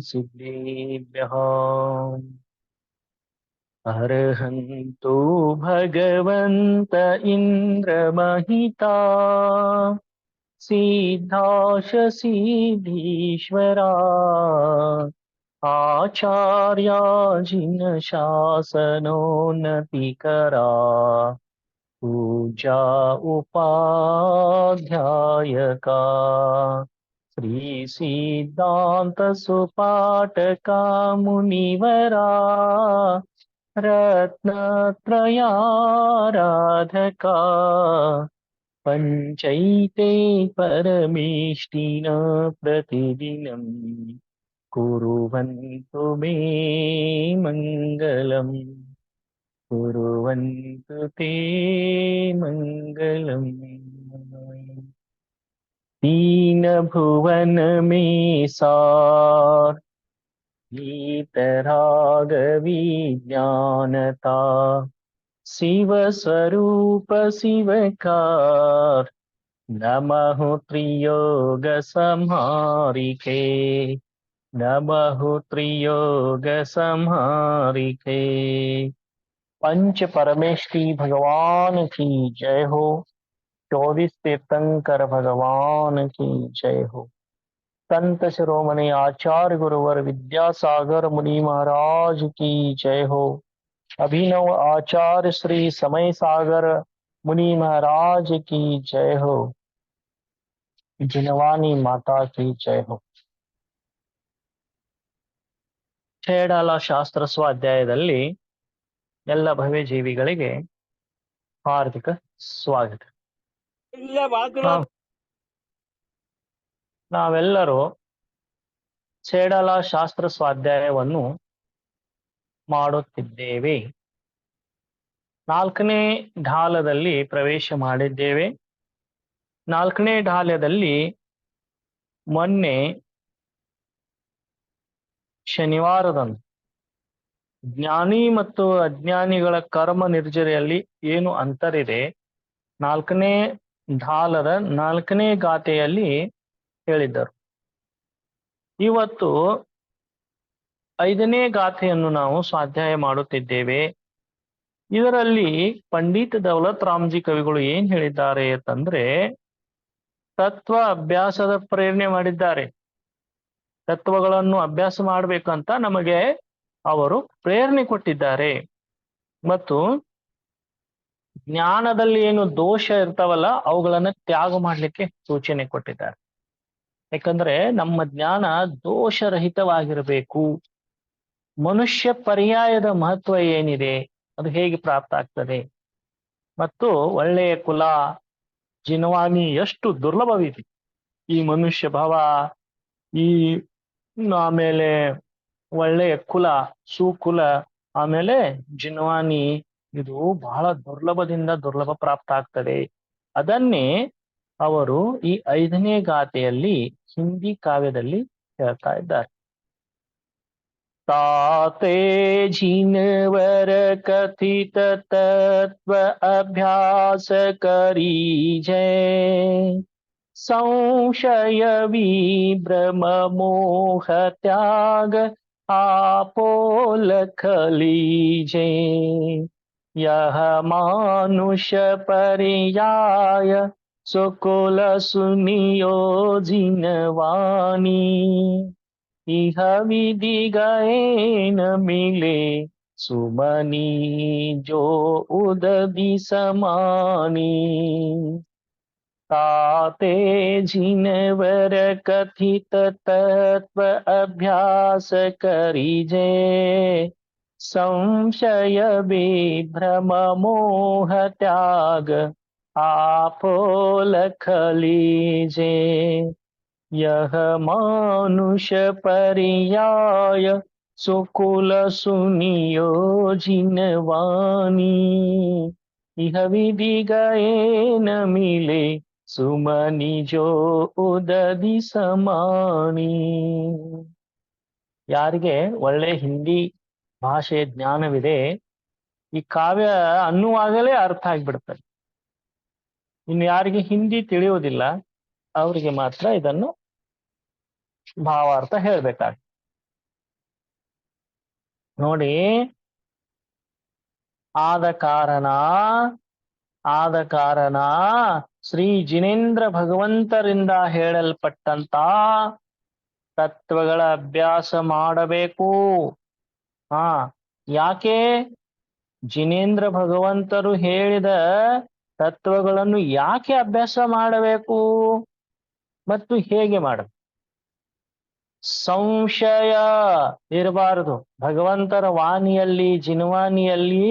सिद्धेभ्यः अर्हन्तु भगवन्त इन्द्रमहिता सिद्धाश सिद्धीश्वरा आचार्या जिनशासनोन्नतिकरा पूजा उपाध्यायका श्री सिद्धांत सुपाठका मुनिवरा रत्नत्रयाराधका पंचैते परमेष्टिन प्रतिदिनं कुर्वन्तु मे मङ्गलम् कुर्वन्तु ते मङ्गलम्। दीन भुवन में सार गीतराग विज्ञानता शिव स्वरूप शिवकार नमः त्रियोग संहारिके नमः त्रियोग संहारिके। पंच परमेष्टि भगवान की जय हो। 24 तीर्थंकर भगवान की जय हो। संत शिरोमणि आचार्य गुरुवर विद्यासागर मुनि महाराज की जय हो। अभिनव आचार्य श्री समय सागर मुनि महाराज की जय हो। जिनवानी माता की जय हो। छೇಡಾಲ ಶಾಸ್ತ್ರ ಸ್ವಾಧ್ಯಾಯದಲ್ಲಿ ಎಲ್ಲ ಭವ್ಯ ಜೀವಿಗಳಿಗೆ ಹಾರ್ದಿಕ ಸ್ವಾಗತ. ನಾವೆಲ್ಲರೂ छೇಡಾಲ ಶಾಸ್ತ್ರ ಸ್ವಾಧ್ಯಾಯವನ್ನು ಮಾಡುತ್ತಿದ್ದೇವೆ. 4ನೇ ಢಾಲದಲ್ಲಿ ಪ್ರವೇಶ ಮಾಡಿದ್ದೇವೆ. 4ನೇ ಢಾಲದಲ್ಲಿ ಮೊನ್ನೆ ಶನಿವಾರದಂದು ಜ್ಞಾನಿ ಮತ್ತು ಅಜ್ಞಾನಿಗಳ ಕರ್ಮ ನಿರ್ಜರೆಯಲ್ಲಿ ಏನು ಅಂತರಿದೆ 4ನೇ ಢಾಲದ 4ನೇ ಗಾಥೆಯಲ್ಲಿ ಹೇಳಿದ್ದರು. ಇವತ್ತು 5ನೇ ಗಾಥೆಯನ್ನು ನಾವು ಸ್ವಾಧ್ಯಾಯ ಮಾಡುತ್ತಿದ್ದೇವೆ. ಇದರಲ್ಲಿ ಪಂಡಿತ್ ದೌಲತ್ ರಾಮ್ಜಿ ಕವಿಗಳು ಏನ್ ಹೇಳಿದ್ದಾರೆ ಅಂತಂದ್ರೆ ತತ್ವ ಅಭ್ಯಾಸದ ಪ್ರೇರಣೆ ಮಾಡಿದ್ದಾರೆ. ತತ್ವಗಳನ್ನು ಅಭ್ಯಾಸ ಮಾಡಬೇಕಂತ ನಮಗೆ ಅವರು ಪ್ರೇರಣೆ ಕೊಟ್ಟಿದ್ದಾರೆ. ಮತ್ತು ಜ್ಞಾನದಲ್ಲಿ ಏನು ದೋಷ ಇರ್ತಾವಲ್ಲ ಅವುಗಳನ್ನ ತ್ಯಾಗ ಮಾಡಲಿಕ್ಕೆ ಸೂಚನೆ ಕೊಟ್ಟಿದ್ದಾರೆ. ಯಾಕಂದ್ರೆ ನಮ್ಮ ಜ್ಞಾನ ದೋಷರಹಿತವಾಗಿರಬೇಕು. ಮನುಷ್ಯ ಪರ್ಯಾಯದ ಮಹತ್ವ ಏನಿದೆ, ಅದು ಹೇಗೆ ಪ್ರಾಪ್ತ ಆಗ್ತದೆ, ಮತ್ತು ಒಳ್ಳೆಯ ಕುಲ ಜಿನವಾನಿ ಎಷ್ಟು ದುರ್ಲಭವಿದೆ. ಈ ಮನುಷ್ಯ ಭಾವ, ಈ ಆಮೇಲೆ ಒಳ್ಳೆಯ ಕುಲ ಸುಕುಲ, ಆಮೇಲೆ ಜಿನವಾನಿ, ಇದು ಬಹಳ ದುರ್ಲಭದಿಂದ ದುರ್ಲಭ ಪ್ರಾಪ್ತ ಆಗ್ತದೆ. ಅದನ್ನೇ ಅವರು ಈ 5ನೇ ಗಾಥೆಯಲ್ಲಿ ಹಿಂದಿ ಕಾವ್ಯದಲ್ಲಿ ಹೇಳ್ತಾ ಇದ್ದಾರೆ. ताते जिनवर कथित तत्व अभ्यास करीजे संशय विभ्रम मोह त्याग आपो लख लीजे यह मानुष पर्याय सुकुल सुनियो जिनवानी इह विधि गए न मिले सुमनी जो उदधि समानी ताते जिनवर कथित तत्व अभ्यास करीजे संशय विभ्रम मोह त्याग आपो लख लीजे। यह मानुष पर्याय सुकुल सुनियो जिनवानी। इह विधि गए न मिले सुमनि जो उदधि समानी। ಯಾರಿಗೆ ಒಳ್ಳೆ ಹಿಂದಿ ಭಾಷೆ ಜ್ಞಾನವಿದೆ ಈ ಕಾವ್ಯ ಅನ್ನುವಾಗಲೇ ಅರ್ಥ ಆಗ್ಬಿಡ್ತದೆ. ಇನ್ನು ಯಾರಿಗೆ ಹಿಂದಿ ತಿಳಿಯುವುದಿಲ್ಲ ಅವರಿಗೆ ಮಾತ್ರ ಇದನ್ನು ಭಾವಾರ್ಥ ಹೇಳ್ಬೇಕಾಗ್ತದೆ. ನೋಡಿ, ಆದ ಕಾರಣ ಶ್ರೀ ಜಿನೇಂದ್ರ ಭಗವಂತರಿಂದ ಹೇಳಲ್ಪಟ್ಟಂತ ತತ್ವಗಳ ಅಭ್ಯಾಸ ಮಾಡಬೇಕು. ಯಾಕೆ ಜಿನೇಂದ್ರ ಭಗವಂತರು ಹೇಳಿದ ತತ್ವಗಳನ್ನು ಯಾಕೆ ಅಭ್ಯಾಸ ಮಾಡಬೇಕು ಮತ್ತು ಹೇಗೆ ಮಾಡಬೇಕು? ಸಂಶಯ ಇರಬಾರದು. ಭಗವಂತರ ವಾಣಿಯಲ್ಲಿ, ಜಿನವಾಣಿಯಲ್ಲಿ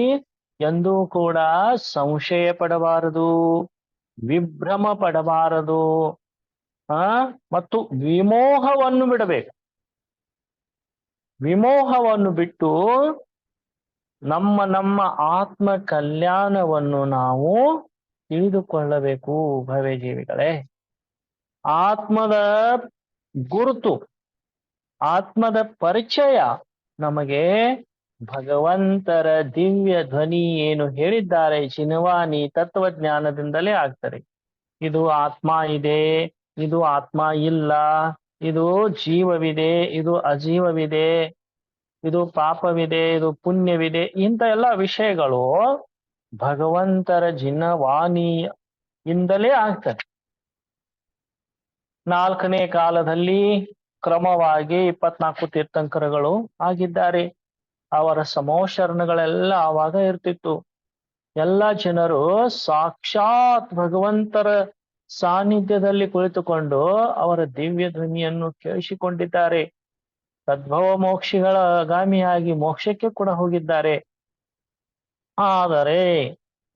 ಎಂದೂ ಕೂಡ ಸಂಶಯ ಪಡಬಾರದು, ವಿಭ್ರಮ ಪಡಬಾರದು, ಮತ್ತು ವಿಮೋಹವನ್ನು ಬಿಡಬೇಕು. ವಿಮೋಹವನ್ನು ಬಿಟ್ಟು ನಮ್ಮ ಆತ್ಮ ಕಲ್ಯಾಣವನ್ನು ನಾವು ತಿಳಿದುಕೊಳ್ಳಬೇಕು. ಭವ್ಯಜೀವಿಗಳೇ, ಆತ್ಮದ ಗುರುತು, ಆತ್ಮದ ಪರಿಚಯ ನಮಗೆ ಭಗವಂತರ ದಿವ್ಯ ಧ್ವನಿ ಏನು ಹೇಳಿದ್ದಾರೆ ಚಿನವಾನಿ ತತ್ವಜ್ಞಾನದಿಂದಲೇ ಆಗ್ತದೆ. ಇದು ಆತ್ಮ ಇದೆ, ಇದು ಆತ್ಮ ಇಲ್ಲ, ಇದು ಜೀವವಿದೆ, ಇದು ಅಜೀವವಿದೆ, ಇದು ಪಾಪವಿದೆ, ಇದು ಪುಣ್ಯವಿದೆ, ಇಂಥ ಎಲ್ಲ ವಿಷಯಗಳು ಭಗವಂತರ ಜಿನವಾಣಿಯಿಂದಲೇ ಆಗ್ತದೆ. 4ನೇ ಕಾಲದಲ್ಲಿ ಕ್ರಮವಾಗಿ 24 ತೀರ್ಥಂಕರಗಳು ಆಗಿದ್ದಾರೆ. ಅವರ ಸಮೋಶರಣಗಳೆಲ್ಲ ಆವಾಗ ಇರ್ತಿತ್ತು. ಎಲ್ಲ ಜನರು ಸಾಕ್ಷಾತ್ ಭಗವಂತರ ಸಾನ್ನಿಧ್ಯದಲ್ಲಿ ಕುಳಿತುಕೊಂಡು ಅವರ ದಿವ್ಯ ಧ್ವನಿಯನ್ನು ಕೇಳಿಸಿಕೊಂಡಿದ್ದಾರೆ. ತದ್ಭವ ಮೋಕ್ಷಿಗಳ ಗಾಮಿಯಾಗಿ ಮೋಕ್ಷಕ್ಕೆ ಕೂಡ ಹೋಗಿದ್ದಾರೆ. ಆದರೆ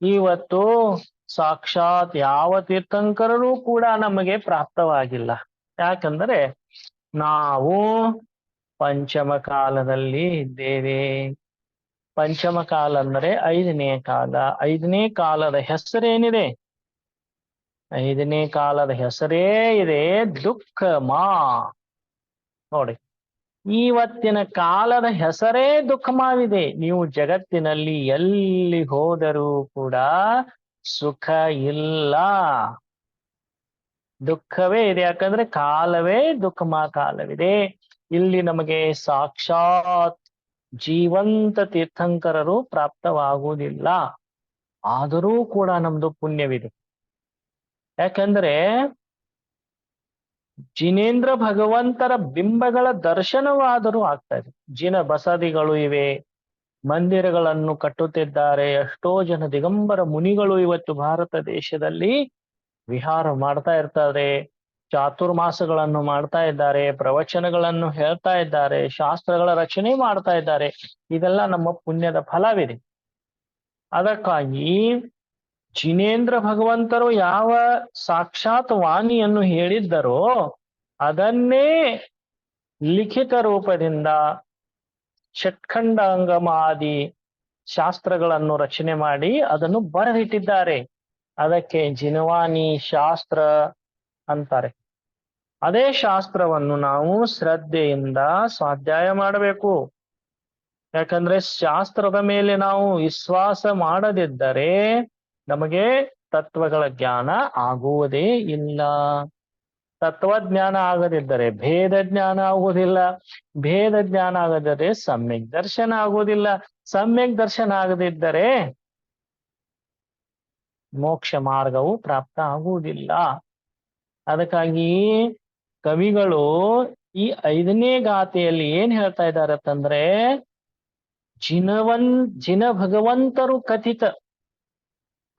ಇವತ್ತು ಸಾಕ್ಷಾತ್ ಯಾವ ತೀರ್ಥಂಕರರೂ ಕೂಡ ನಮಗೆ ಪ್ರಾಪ್ತವಾಗಿಲ್ಲ. ಯಾಕಂದರೆ ನಾವು ಪಂಚಮ ಕಾಲದಲ್ಲಿ ಇದ್ದೇವೆ. ಪಂಚಮ ಕಾಲ ಅಂದರೆ 5ನೇ ಕಾಲ. 5ನೇ ಕಾಲದ ಹೆಸರೇನಿದೆ? 5ನೇ ಕಾಲದ ಹೆಸರೇ ಇದೆ ದುಃಖಮಾ. ನೋಡಿ, ಇವತ್ತಿನ ಕಾಲದ ಹೆಸರೇ ದುಃಖಮಾವಿದೆ. ನೀವು ಜಗತ್ತಿನಲ್ಲಿ ಎಲ್ಲಿ ಹೋದರೂ ಕೂಡ ಸುಖ ಇಲ್ಲ, ದುಃಖವೇ ಇದೆ. ಯಾಕಂದ್ರೆ ಕಾಲವೇ ದುಃಖಮಾ ಕಾಲವಿದೆ. ಇಲ್ಲಿ ನಮಗೆ ಸಾಕ್ಷಾತ್ ಜೀವಂತ ತೀರ್ಥಂಕರರು ಪ್ರಾಪ್ತವಾಗುವುದಿಲ್ಲ. ಆದರೂ ಕೂಡ ನಮ್ದು ಪುಣ್ಯವಿದೆ. ಯಾಕಂದ್ರೆ ಜಿನೇಂದ್ರ ಭಗವಂತರ ಬಿಂಬಗಳ ದರ್ಶನವಾದರೂ ಆಗ್ತಾ ಇದೆ. ಜಿನ ಬಸದಿಗಳು ಇವೆ, ಮಂದಿರಗಳನ್ನು ಕಟ್ಟುತ್ತಿದ್ದಾರೆ. ಎಷ್ಟೋ ಜನ ದಿಗಂಬರ ಮುನಿಗಳು ಇವತ್ತು ಭಾರತ ದೇಶದಲ್ಲಿ ವಿಹಾರ ಮಾಡ್ತಾ ಇರ್ತಾರೆ, ಚಾತುರ್ಮಾಸಗಳನ್ನು ಮಾಡ್ತಾ ಇದ್ದಾರೆ, ಪ್ರವಚನಗಳನ್ನು ಹೇಳ್ತಾ ಇದ್ದಾರೆ, ಶಾಸ್ತ್ರಗಳ ರಚನೆ ಮಾಡ್ತಾ ಇದ್ದಾರೆ. ಇದೆಲ್ಲ ನಮ್ಮ ಪುಣ್ಯದ ಫಲವಿದೆ. ಅದಕ್ಕಾಗಿ ಜಿನೇಂದ್ರ ಭಗವಂತರು ಯಾವ ಸಾಕ್ಷಾತ್ ವಾಣಿಯನ್ನು ಹೇಳಿದ್ದರೋ ಅದನ್ನೇ ಲಿಖಿತ ರೂಪದಿಂದ ಷಟ್ಖಂಡಾಂಗಮಾದಿ ಶಾಸ್ತ್ರಗಳನ್ನು ರಚನೆ ಮಾಡಿ ಅದನ್ನು ಬರೆದಿಟ್ಟಿದ್ದಾರೆ. ಅದಕ್ಕೆ ಜಿನವಾನಿ ಶಾಸ್ತ್ರ ಅಂತಾರೆ. ಅದೇ ಶಾಸ್ತ್ರವನ್ನು ನಾವು ಶ್ರದ್ಧೆಯಿಂದ ಸ್ವಾಧ್ಯಾಯ ಮಾಡಬೇಕು. ಯಾಕಂದ್ರೆ ಶಾಸ್ತ್ರದ ಮೇಲೆ ನಾವು ವಿಶ್ವಾಸ ಮಾಡದಿದ್ದರೆ ನಮಗೆ ತತ್ವಗಳ ಜ್ಞಾನ ಆಗುವುದೇ ಇಲ್ಲ. ತತ್ವಜ್ಞಾನ ಆಗದಿದ್ದರೆ ಭೇದ ಜ್ಞಾನ ಆಗುವುದಿಲ್ಲ, ಭೇದ ಜ್ಞಾನ ಆಗದಿದ್ದರೆ ಸಮ್ಯಕ್ ದರ್ಶನ ಆಗುವುದಿಲ್ಲ, ಸಮ್ಯಕ್ ದರ್ಶನ ಆಗದಿದ್ದರೆ ಮೋಕ್ಷ ಮಾರ್ಗವು ಪ್ರಾಪ್ತ ಆಗುವುದಿಲ್ಲ. ಅದಕ್ಕಾಗಿ ಕವಿಗಳು ಈ 5ನೇ ಗಾಥೆಯಲ್ಲಿ ಏನ್ ಹೇಳ್ತಾ ಇದ್ದಾರೆ ಅಂತಂದ್ರೆ, ಜಿನ ಭಗವಂತರು ಕಥಿತ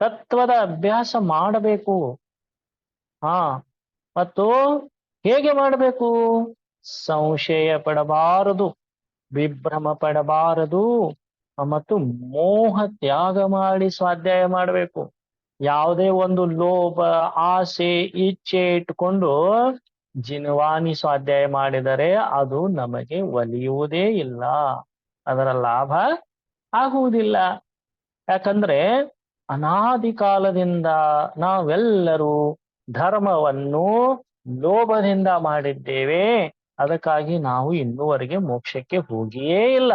ತತ್ವದ ಅಭ್ಯಾಸ ಮಾಡಬೇಕು. ಮತ್ತು ಹೇಗೆ ಮಾಡಬೇಕು? ಸಂಶಯ ಪಡಬಾರದು, ವಿಭ್ರಮ ಪಡಬಾರದು, ಮತ್ತು ಮೋಹ ತ್ಯಾಗ ಮಾಡಿ ಸ್ವಾಧ್ಯಾಯ ಮಾಡಬೇಕು. ಯಾವುದೇ ಒಂದು ಲೋಭ, ಆಸೆ, ಇಚ್ಛೆ ಇಟ್ಟುಕೊಂಡು ಜಿನವಾನಿ ಸ್ವಾಧ್ಯಾಯ ಮಾಡಿದರೆ ಅದು ನಮಗೆ ಒಲಿಯುವುದೇ ಇಲ್ಲ, ಅದರ ಲಾಭ ಆಗುವುದಿಲ್ಲ. ಯಾಕಂದ್ರೆ ಅನಾದಿ ಕಾಲದಿಂದ ನಾವೆಲ್ಲರೂ ಧರ್ಮವನ್ನು ಲೋಭದಿಂದ ಮಾಡಿದ್ದೇವೆ. ಅದಕ್ಕಾಗಿ ನಾವು ಇನ್ನೂವರೆಗೆ ಮೋಕ್ಷಕ್ಕೆ ಹೋಗಿಯೇ ಇಲ್ಲ.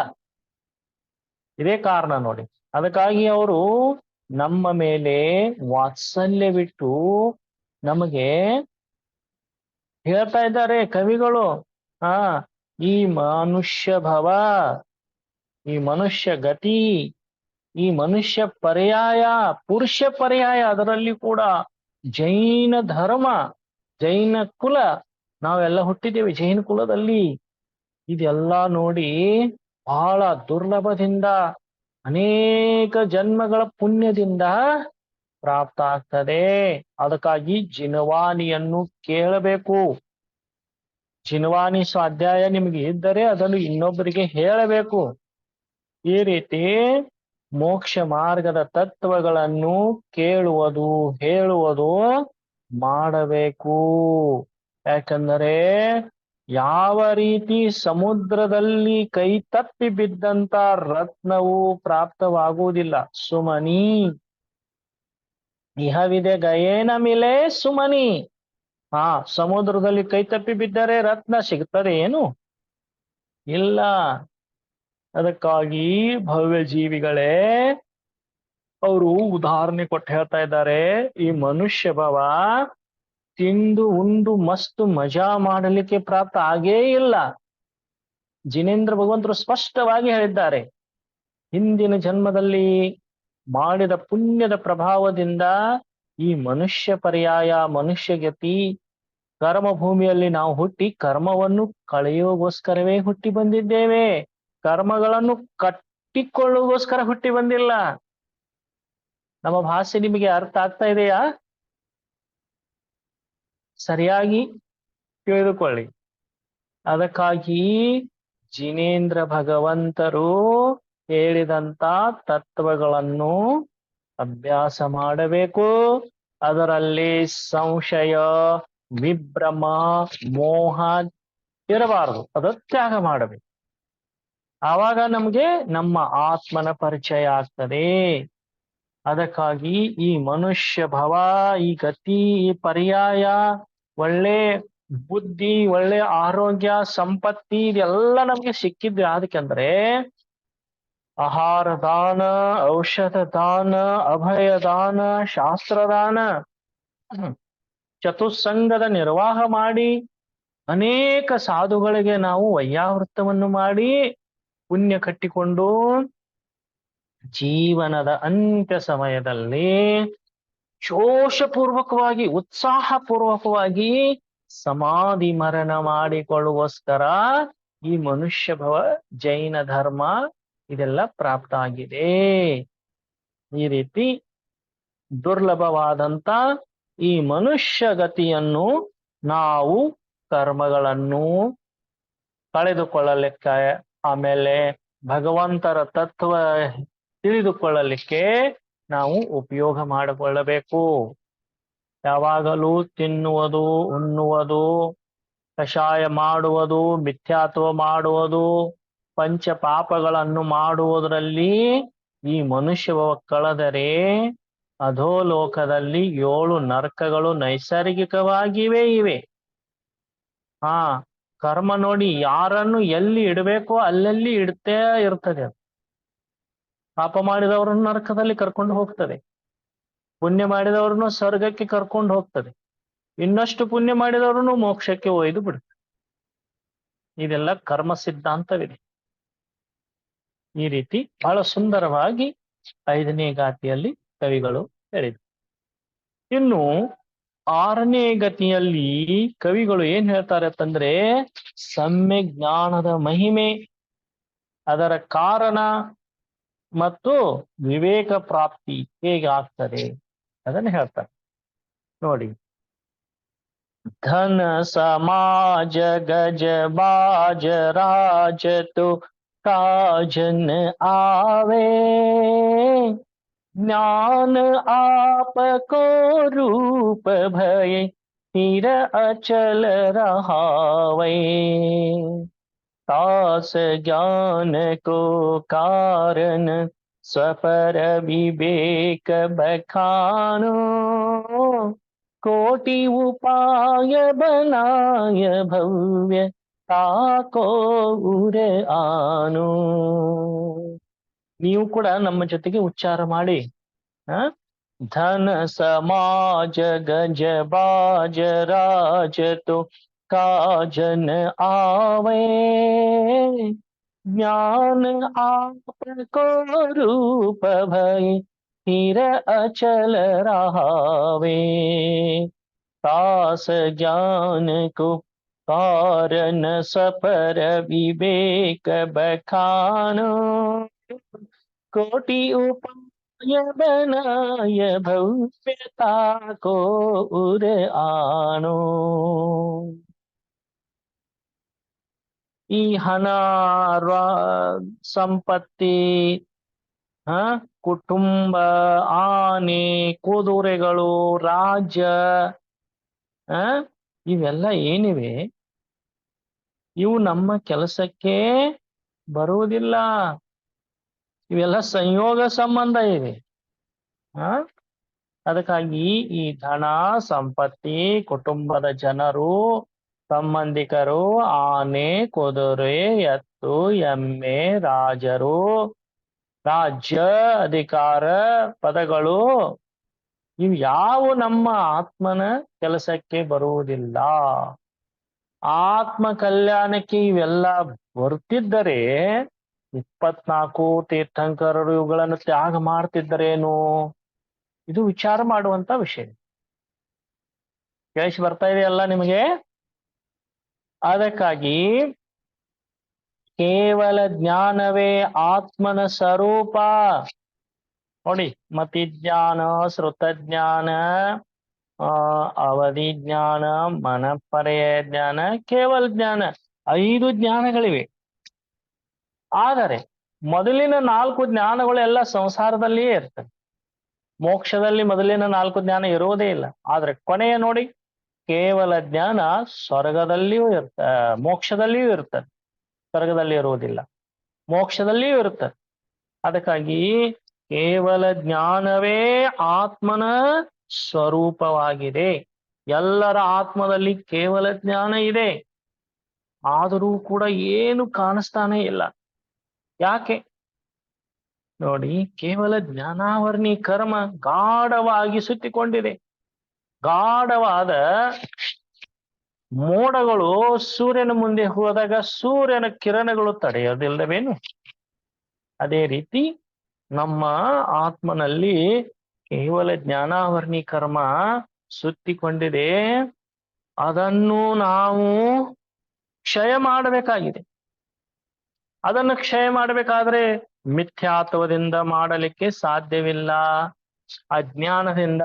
ಇದೇ ಕಾರಣ ನೋಡಿ. ಅದಕ್ಕಾಗಿ ಅವರು ನಮ್ಮ ಮೇಲೆ ವಾತ್ಸಲ್ಯ ಬಿಟ್ಟು ನಮಗೆ ಹೇಳ್ತಾ ಇದ್ದಾರೆ ಕವಿಗಳು. ಆ ಈ ಮನುಷ್ಯ ಭವ, ಈ ಮನುಷ್ಯ ಗತಿ, ಈ ಮನುಷ್ಯ ಪರ್ಯಾಯ, ಪುರುಷ ಪರ್ಯಾಯ, ಅದರಲ್ಲಿ ಕೂಡ ಜೈನ ಧರ್ಮ, ಜೈನ ಕುಲ, ನಾವೆಲ್ಲ ಹುಟ್ಟಿದ್ದೇವೆ ಜೈನ ಕುಲದಲ್ಲಿ. ಇದೆಲ್ಲ ನೋಡಿ ಬಹಳ ದುರ್ಲಭದಿಂದ, ಅನೇಕ ಜನ್ಮಗಳ ಪುಣ್ಯದಿಂದ ಪ್ರಾಪ್ತ ಆಗ್ತದೆ. ಅದಕ್ಕಾಗಿ ಜಿನವಾಣಿಯನ್ನು ಕೇಳಬೇಕು. ಜಿನವಾಣಿ ಸ್ವಾಧ್ಯಾಯ ನಿಮಗೆ ಇದ್ದರೆ ಅದನ್ನು ಇನ್ನೊಬ್ಬರಿಗೆ ಹೇಳಬೇಕು. ಈ ರೀತಿ ಮೋಕ್ಷ ಮಾರ್ಗದ ತತ್ವಗಳನ್ನು ಕೇಳುವುದು, ಹೇಳುವುದು ಮಾಡಬೇಕು. ಯಾಕಂದರೆ ಯಾವ ರೀತಿ ಸಮುದ್ರದಲ್ಲಿ ಕೈ ತಪ್ಪಿ ಬಿದ್ದಂತ ರತ್ನವು ಪ್ರಾಪ್ತವಾಗುವುದಿಲ್ಲ. ಸುಮನಿ ಇಹವಿದೆ ಗಯೇನ ಮಿಲೆ ಸುಮನಿ. ಸಮುದ್ರದಲ್ಲಿ ಕೈ ತಪ್ಪಿ ಬಿದ್ದರೆ ರತ್ನ ಸಿಗ್ತದೆ ಏನು? ಇಲ್ಲ. ಅದಕ್ಕಾಗಿ ಭವ್ಯ ಜೀವಿಗಳೇ ಅವರು ಉದಾಹರಣೆ ಕೊಟ್ಟು ಹೇಳ್ತಾ ಇದ್ದಾರೆ, ಈ ಮನುಷ್ಯ ಭವ ತಿಂದು ಉಂಡು ಮಸ್ತು ಮಜಾ ಮಾಡಲಿಕ್ಕೆ ಪ್ರಾಪ್ತ ಆಗೇ ಇಲ್ಲ. ಜಿನೇಂದ್ರ ಭಗವಂತರು ಸ್ಪಷ್ಟವಾಗಿ ಹೇಳಿದ್ದಾರೆ, ಹಿಂದಿನ ಜನ್ಮದಲ್ಲಿ ಮಾಡಿದ ಪುಣ್ಯದ ಪ್ರಭಾವದಿಂದ ಈ ಮನುಷ್ಯ ಪರ್ಯಾಯ, ಮನುಷ್ಯ ಗತಿ, ಕರ್ಮ ಭೂಮಿಯಲ್ಲಿ ನಾವು ಹುಟ್ಟಿ ಕರ್ಮವನ್ನು ಕಳೆಯೋಗೋಸ್ಕರವೇ ಹುಟ್ಟಿ ಬಂದಿದ್ದೇವೆ. ಕರ್ಮಗಳನ್ನು ಕಟ್ಟಿಕೊಳ್ಳುವುಗೋಸ್ಕರ ಹುಟ್ಟಿ ಬಂದಿಲ್ಲ. ನಮ್ಮ ಭಾಷೆ ನಿಮಗೆ ಅರ್ಥ ಆಗ್ತಾ ಇದೆಯಾ? ಸರಿಯಾಗಿ ತಿಳಿದುಕೊಳ್ಳಿ. ಅದಕ್ಕಾಗಿ ಜಿನೇಂದ್ರ ಭಗವಂತರು ಹೇಳಿದಂತ ತತ್ವಗಳನ್ನು ಅಭ್ಯಾಸ ಮಾಡಬೇಕು. ಅದರಲ್ಲಿ ಸಂಶಯ, ವಿಭ್ರಮ, ಮೋಹ ಇರಬಾರದು. ಅದು ತ್ಯಾಗ ಮಾಡಬೇಕು. ಆವಾಗ ನಮಗೆ ನಮ್ಮ ಆತ್ಮನ ಪರಿಚಯ ಆಗ್ತದೆ. ಅದಕ್ಕಾಗಿ ಈ ಮನುಷ್ಯ ಭವ, ಈ ಗತಿ, ಈ ಪರ್ಯಾಯ, ಒಳ್ಳೆ ಬುದ್ಧಿ, ಒಳ್ಳೆ ಆರೋಗ್ಯ, ಸಂಪತ್ತಿ ಇದೆಲ್ಲ ನಮ್ಗೆ ಸಿಕ್ಕಿದ್ದು ಯಾದಕ್ಕಂದ್ರೆ ಆಹಾರ ದಾನ, ಔಷಧ ದಾನ, ಅಭಯ ದಾನ, ಶಾಸ್ತ್ರದಾನ, ಚತುಸ್ಸಂಗದ ನಿರ್ವಾಹ ಮಾಡಿ, ಅನೇಕ ಸಾಧುಗಳಿಗೆ ನಾವು ವಯ್ಯಾವೃತ್ತವನ್ನು ಮಾಡಿ ಪುಣ್ಯ ಕಟ್ಟಿಕೊಂಡು ಜೀವನದ ಅಂತ್ಯ ಸಮಯದಲ್ಲಿ ಜೋಶಪೂರ್ವಕವಾಗಿ, ಉತ್ಸಾಹಪೂರ್ವಕವಾಗಿ ಸಮಾಧಿ ಮರಣ ಮಾಡಿಕೊಳ್ಳುವೋಸ್ಕರ ಈ ಮನುಷ್ಯ ಭವ, ಜೈನ ಧರ್ಮ ಇದೆಲ್ಲ ಪ್ರಾಪ್ತ ಆಗಿದೆ. ಈ ರೀತಿ ದುರ್ಲಭವಾದಂತ ಈ ಮನುಷ್ಯ ಗತಿಯನ್ನು ನಾವು ಕರ್ಮಗಳನ್ನು ಕಳೆದುಕೊಳ್ಳಲಿಕ್ಕೆ, ಆಮೇಲೆ ಭಗವಂತರ ತತ್ವ ತಿಳಿದುಕೊಳ್ಳಲಿಕ್ಕೆ ನಾವು ಉಪಯೋಗ ಮಾಡಿಕೊಳ್ಳಬೇಕು. ಯಾವಾಗಲೂ ತಿನ್ನುವುದು, ಉಣ್ಣುವುದು, ಕಷಾಯ ಮಾಡುವುದು, ಮಿಥ್ಯಾತ್ವ ಮಾಡುವುದು, ಪಂಚ ಪಾಪಗಳನ್ನು ಮಾಡುವುದರಲ್ಲಿ ಈ ಮನುಷ್ಯ ಕಳೆದರೆ ಅಧೋಲೋಕದಲ್ಲಿ 7 ನರಕಗಳು ನೈಸರ್ಗಿಕವಾಗಿಯೇ ಇವೆ. ಕರ್ಮ ನೋಡಿ, ಯಾರನ್ನು ಎಲ್ಲಿ ಇಡಬೇಕೋ ಅಲ್ಲಲ್ಲಿ ಇಡ್ತೇ ಇರ್ತದೆ. ಪಾಪ ಮಾಡಿದವರನ್ನು ನರಕದಲ್ಲಿ ಕರ್ಕೊಂಡು ಹೋಗ್ತದೆ, ಪುಣ್ಯ ಮಾಡಿದವರನ್ನು ಸ್ವರ್ಗಕ್ಕೆ ಕರ್ಕೊಂಡು ಹೋಗ್ತದೆ, ಇನ್ನಷ್ಟು ಪುಣ್ಯ ಮಾಡಿದವರನ್ನು ಮೋಕ್ಷಕ್ಕೆ ಒಯ್ದು ಬಿಡುತ್ತೆ. ಇದೆಲ್ಲ ಕರ್ಮ ಸಿದ್ಧಾಂತವಿದೆ. ಈ ರೀತಿ ಬಹಳ ಸುಂದರವಾಗಿ 5ನೇ ಗಾತಿಯಲ್ಲಿ ಕವಿಗಳು ಹೇಳಿದರು. ಇನ್ನು 6ನೇ ಗತಿಯಲ್ಲಿ ಕವಿಗಳು ಏನ್ ಹೇಳ್ತಾರೆ ಅಂತಂದ್ರೆ, ಸಮ್ಯಕ್ ಜ್ಞಾನದ ಮಹಿಮೆ, ಅದರ ಕಾರಣ ಮತ್ತು ವಿವೇಕ ಪ್ರಾಪ್ತಿ ಹೇಗೆ ಆಗ್ತದೆ ಅದನ್ನು ಹೇಳ್ತಾರೆ ನೋಡಿ. ಧನ ಸಮಾಜ ಗಜ ಬಾಜ ರಾಜ ತು ಕಾಜನ್ ಆವೆ, ज्ञान आपको रूप भय स्थिर अचल रहावे। तास ज्ञान को कारण स्वपर विवेक बखानो। कोटि उपाय बनाय भव्य ताको उर आनो। ನೀವು ಕೂಡ ನಮ್ಮ ಜೊತೆಗೆ ಉಚ್ಚಾರ ಮಾಡಿ. धन समाज गज बाज राज तो काजन आवे। ज्ञान आपको रूप भय स्थिर अचल रहावे। तास ज्ञान को कारण सपर विवेक बखानो। कोटि उपाय बनाय भव्यता को उर आनो। ಈ ಹಣ, ಸಂಪತ್ತಿ, ಕುಟುಂಬ, ಆನೆ, ಕುದುರೆಗಳು, ರಾಜ್ಯ, ಇವೆಲ್ಲ ಏನಿವೆ ಇವು ನಮ್ಮ ಕೆಲಸಕ್ಕೆ ಬರುವುದಿಲ್ಲ. ಇವೆಲ್ಲ ಸಂಯೋಗ ಸಂಬಂಧ ಇವೆ. ಅದಕ್ಕಾಗಿ ಈ ಧನ, ಸಂಪತ್ತಿ, ಕುಟುಂಬದ ಜನರು, ಸಂಬಂಧಿಕರು, ಆನೆ, ಕುದುರೆ, ಎತ್ತು, ಎಮ್ಮೆ, ರಾಜರು, ರಾಜ್ಯ, ಅಧಿಕಾರ, ಪದಗಳು ಇವು ಯಾವ ನಮ್ಮ ಆತ್ಮನ ಕೆಲಸಕ್ಕೆ ಬರುವುದಿಲ್ಲ. ಆತ್ಮ ಕಲ್ಯಾಣಕ್ಕೆ ಇವೆಲ್ಲ ಬರುತ್ತಿದ್ದರೆ 24 ತೀರ್ಥಂಕರರು ಇವುಗಳನ್ನು ತ್ಯಾಗ ಮಾಡ್ತಿದ್ದರೇನು? ಇದು ವಿಚಾರ ಮಾಡುವಂತ ವಿಷಯ. ಕೇಳಿಸಿ ಬರ್ತಾ ಇದೆಯಲ್ಲ ನಿಮಗೆ? ಅದಕ್ಕಾಗಿ ಕೇವಲ ಜ್ಞಾನವೇ ಆತ್ಮನ ಸ್ವರೂಪ. ನೋಡಿ, ಮತಿ ಜ್ಞಾನ, ಶ್ರುತ ಜ್ಞಾನ, ಅವಧಿ ಜ್ಞಾನ, ಮನಪರ್ಯಯ ಜ್ಞಾನ, ಕೇವಲ ಜ್ಞಾನ, 5 ಜ್ಞಾನಗಳಿವೆ. ಆದರೆ ಮೊದಲಿನ 4 ಜ್ಞಾನಗಳೆಲ್ಲ ಸಂಸಾರದಲ್ಲಿಯೇ ಇರ್ತವೆ. ಮೋಕ್ಷದಲ್ಲಿ ಮೊದಲಿನ 4 ಜ್ಞಾನ ಇರುವುದೇ ಇಲ್ಲ. ಆದ್ರೆ ಕೊನೆಯ ನೋಡಿ, ಕೇವಲ ಜ್ಞಾನ ಸ್ವರ್ಗದಲ್ಲಿಯೂ ಮೋಕ್ಷದಲ್ಲಿಯೂ ಇರ್ತದೆ. ಸ್ವರ್ಗದಲ್ಲಿ ಇರುವುದಿಲ್ಲ, ಮೋಕ್ಷದಲ್ಲಿಯೂ ಇರುತ್ತದೆ. ಅದಕ್ಕಾಗಿ ಕೇವಲ ಜ್ಞಾನವೇ ಆತ್ಮನ ಸ್ವರೂಪವಾಗಿದೆ. ಎಲ್ಲರ ಆತ್ಮದಲ್ಲಿ ಕೇವಲ ಜ್ಞಾನ ಇದೆ, ಆದರೂ ಕೂಡ ಏನು ಕಾಣಿಸ್ತಾನೆ ಇಲ್ಲ. ಯಾಕೆ ನೋಡಿ, ಕೇವಲ ಜ್ಞಾನಾವರ್ಣಿ ಕರ್ಮ ಗಾಢವಾಗಿ ಸುತ್ತಿಕೊಂಡಿದೆ. ಗಾಢವಾದ ಮೋಡಗಳು ಸೂರ್ಯನ ಮುಂದೆ ಹೋದಾಗ ಸೂರ್ಯನ ಕಿರಣಗಳು ತಡೆಯೋದಿಲ್ಲವೇನು? ಅದೇ ರೀತಿ ನಮ್ಮ ಆತ್ಮನಲ್ಲಿ ಕೇವಲ ಜ್ಞಾನಾವರ್ಣಿ ಕರ್ಮ ಸುತ್ತಿಕೊಂಡಿದೆ. ಅದನ್ನು ನಾವು ಕ್ಷಯ ಮಾಡಬೇಕಾಗಿದೆ. ಅದನ್ನು ಕ್ಷಯ ಮಾಡಬೇಕಾದ್ರೆ ಮಿಥ್ಯಾತ್ವದಿಂದ ಮಾಡಲಿಕ್ಕೆ ಸಾಧ್ಯವಿಲ್ಲ, ಅಜ್ಞಾನದಿಂದ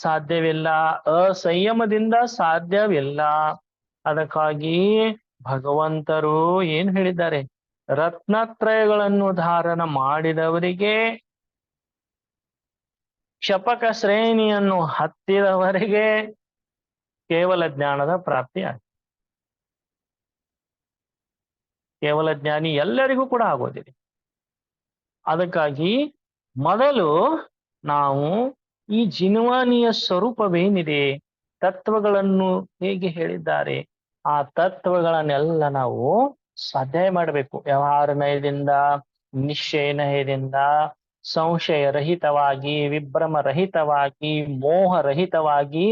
ಸಾಧ್ಯವಿಲ್ಲ, ಅಸಂಯಮದಿಂದ ಸಾಧ್ಯವಿಲ್ಲ. ಅದಕ್ಕಾಗಿ ಭಗವಂತರು ಏನು ಹೇಳಿದ್ದಾರೆ? ರತ್ನತ್ರಯಗಳನ್ನು ಧಾರಣ ಮಾಡಿದವರಿಗೆ, ಕ್ಷಪಕ ಶ್ರೇಣಿಯನ್ನು ಹತ್ತಿದವರಿಗೆ ಕೇವಲ ಜ್ಞಾನದ ಪ್ರಾಪ್ತಿ ಆಗಿದೆ. ಕೇವಲ ಜ್ಞಾನಿ ಎಲ್ಲರಿಗೂ ಕೂಡ ಆಗೋದಿದೆ. ಅದಕ್ಕಾಗಿ ಮೊದಲು ನಾವು ಈ ಜಿನ್ವಾನಿಯ ಸ್ವರೂಪವೇನಿದೆ, ತತ್ವಗಳನ್ನು ಹೇಗೆ ಹೇಳಿದ್ದಾರೆ, ಆ ತತ್ವಗಳನ್ನೆಲ್ಲ ನಾವು ಸ್ವಾಧ್ಯಾಯ ಮಾಡಬೇಕು. ವ್ಯವಹಾರ ನಯದಿಂದ, ನಿಶ್ಚಯ ನಯದಿಂದ, ಸಂಶಯ ರಹಿತವಾಗಿ, ವಿಭ್ರಮ ರಹಿತವಾಗಿ, ಮೋಹ ರಹಿತವಾಗಿ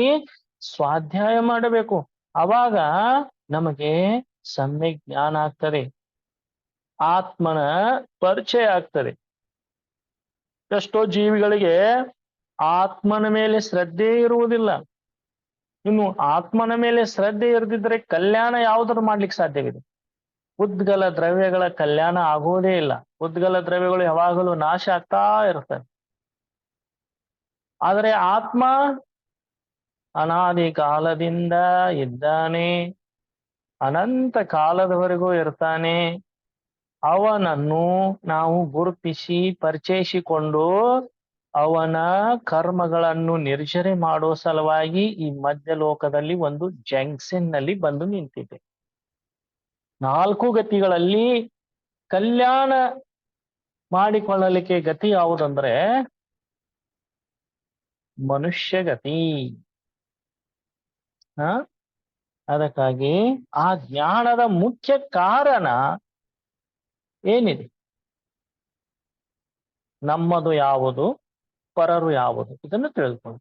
ಸ್ವಾಧ್ಯಾಯ ಮಾಡಬೇಕು. ಅವಾಗ ನಮಗೆ ಸಮ್ಯಕ್ ಜ್ಞಾನ ಆಗ್ತದೆ, ಆತ್ಮನ ಪರಿಚಯ ಆಗ್ತದೆ. ಎಷ್ಟೋ ಜೀವಿಗಳಿಗೆ ಆತ್ಮನ ಮೇಲೆ ಶ್ರದ್ಧೆ ಇರುವುದಿಲ್ಲ. ಇನ್ನು ಆತ್ಮನ ಮೇಲೆ ಶ್ರದ್ಧೆ ಇರದಿದ್ರೆ ಕಲ್ಯಾಣ ಯಾವುದನ್ನು ಮಾಡ್ಲಿಕ್ಕೆ ಸಾಧ್ಯವಿದೆ? ಉದ್ಗಲ ದ್ರವ್ಯಗಳ ಕಲ್ಯಾಣ ಆಗುವುದೇ ಇಲ್ಲ. ಉದ್ಗಲ ದ್ರವ್ಯಗಳು ಯಾವಾಗಲೂ ನಾಶ ಆಗ್ತಾ ಇರ್ತವೆ. ಆದರೆ ಆತ್ಮ ಅನಾದಿ ಕಾಲದಿಂದ ಇದ್ದಾನೆ, ಅನಂತ ಕಾಲದವರೆಗೂ ಇರ್ತಾನೆ. ಅವನನ್ನು ನಾವು ಗುರುತಿಸಿ ಪರಿಚಯಿಸಿಕೊಂಡು ಅವನ ಕರ್ಮಗಳನ್ನು ನಿರ್ಜರೆ ಮಾಡೋ ಸಲುವಾಗಿ ಈ ಮಧ್ಯಲೋಕದಲ್ಲಿ ಒಂದು ಜಂಕ್ಷನ್ ನಲ್ಲಿ ಬಂದು ನಿಂತಿದೆ. 4 ಗತಿಗಳಲ್ಲಿ ಕಲ್ಯಾಣ ಮಾಡಿಕೊಳ್ಳಲಿಕ್ಕೆ ಗತಿ ಯಾವುದಂದ್ರೆ ಮನುಷ್ಯ ಗತಿ. ಅದಕ್ಕಾಗಿ ಆ ಜ್ಞಾನದ ಮುಖ್ಯ ಕಾರಣ ಏನಿದೆ, ನಮ್ಮದು ಯಾವುದು, ಪರರು ಯಾವುದು, ಇದನ್ನು ತಿಳಿದುಕೊಂಡು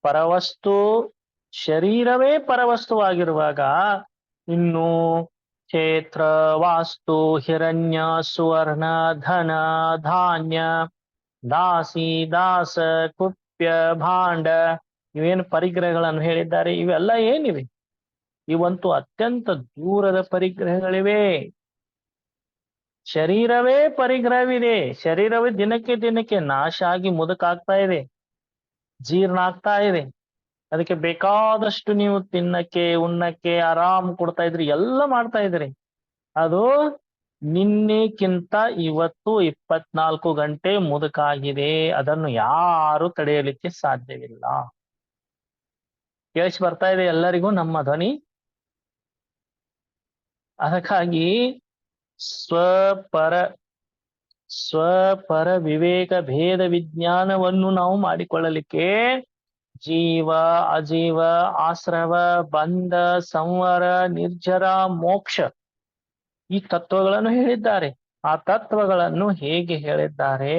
ಪರವಸ್ತು ಶರೀರವೇ ಪರವಸ್ತುವಾಗಿರುವಾಗ ಇನ್ನು ಕ್ಷೇತ್ರ, ವಾಸ್ತು, ಹಿರಣ್ಯ, ಸುವರ್ಣ, ಧನ, ಧಾನ್ಯ, ದಾಸಿ, ದಾಸ, ಕುಪ್ಯ, ಭಾಂಡ ಇವೇನು ಪರಿಗ್ರಹಗಳನ್ನು ಹೇಳಿದ್ದಾರೆ, ಇವೆಲ್ಲ ಏನಿವೆ? ಇವಂತೂ ಅತ್ಯಂತ ದೂರದ ಪರಿಗ್ರಹಗಳಿವೆ. ಶರೀರವೇ ಪರಿಗ್ರಹವಿದೆ. ಶರೀರವೇ ದಿನಕ್ಕೆ ದಿನಕ್ಕೆ ನಾಶ ಆಗಿ ಮುದುಕಾಗ್ತಾ ಇದೆ, ಜೀರ್ಣ ಆಗ್ತಾ ಇದೆ. ಅದಕ್ಕೆ ಬೇಕಾದಷ್ಟು ನೀವು ತಿನ್ನಕ್ಕೆ, ಉಣ್ಣಕ್ಕೆ, ಆರಾಮ್ ಕೊಡ್ತಾ ಇದ್ರಿ, ಎಲ್ಲ ಮಾಡ್ತಾ ಇದ್ರಿ. ಅದು ನಿನ್ನೆಕ್ಕಿಂತ ಇವತ್ತು 24 ಗಂಟೆ ಮುದುಕಾಗಿದೆ. ಅದನ್ನು ಯಾರು ತಡೆಯಲಿಕ್ಕೆ ಸಾಧ್ಯವಿಲ್ಲ. ಕೇಳಿಸಿ ಬರ್ತಾ ಇದೆ ಎಲ್ಲರಿಗೂ ನಮ್ಮ ಧ್ವನಿ? ಅದಕ್ಕಾಗಿ ಸ್ವಪರ ವಿವೇಕ ಭೇದ ವಿಜ್ಞಾನವನ್ನು ನಾವು ಮಾಡಿಕೊಳ್ಳಲಿಕ್ಕೆ ಜೀವ, ಅಜೀವ, ಆಶ್ರವ, ಬಂಧ, ಸಂವರ, ನಿರ್ಜರ, ಮೋಕ್ಷ ಈ ತತ್ವಗಳನ್ನು ಹೇಳಿದ್ದಾರೆ. ಆ ತತ್ವಗಳನ್ನು ಹೇಗೆ ಹೇಳಿದ್ದಾರೆ,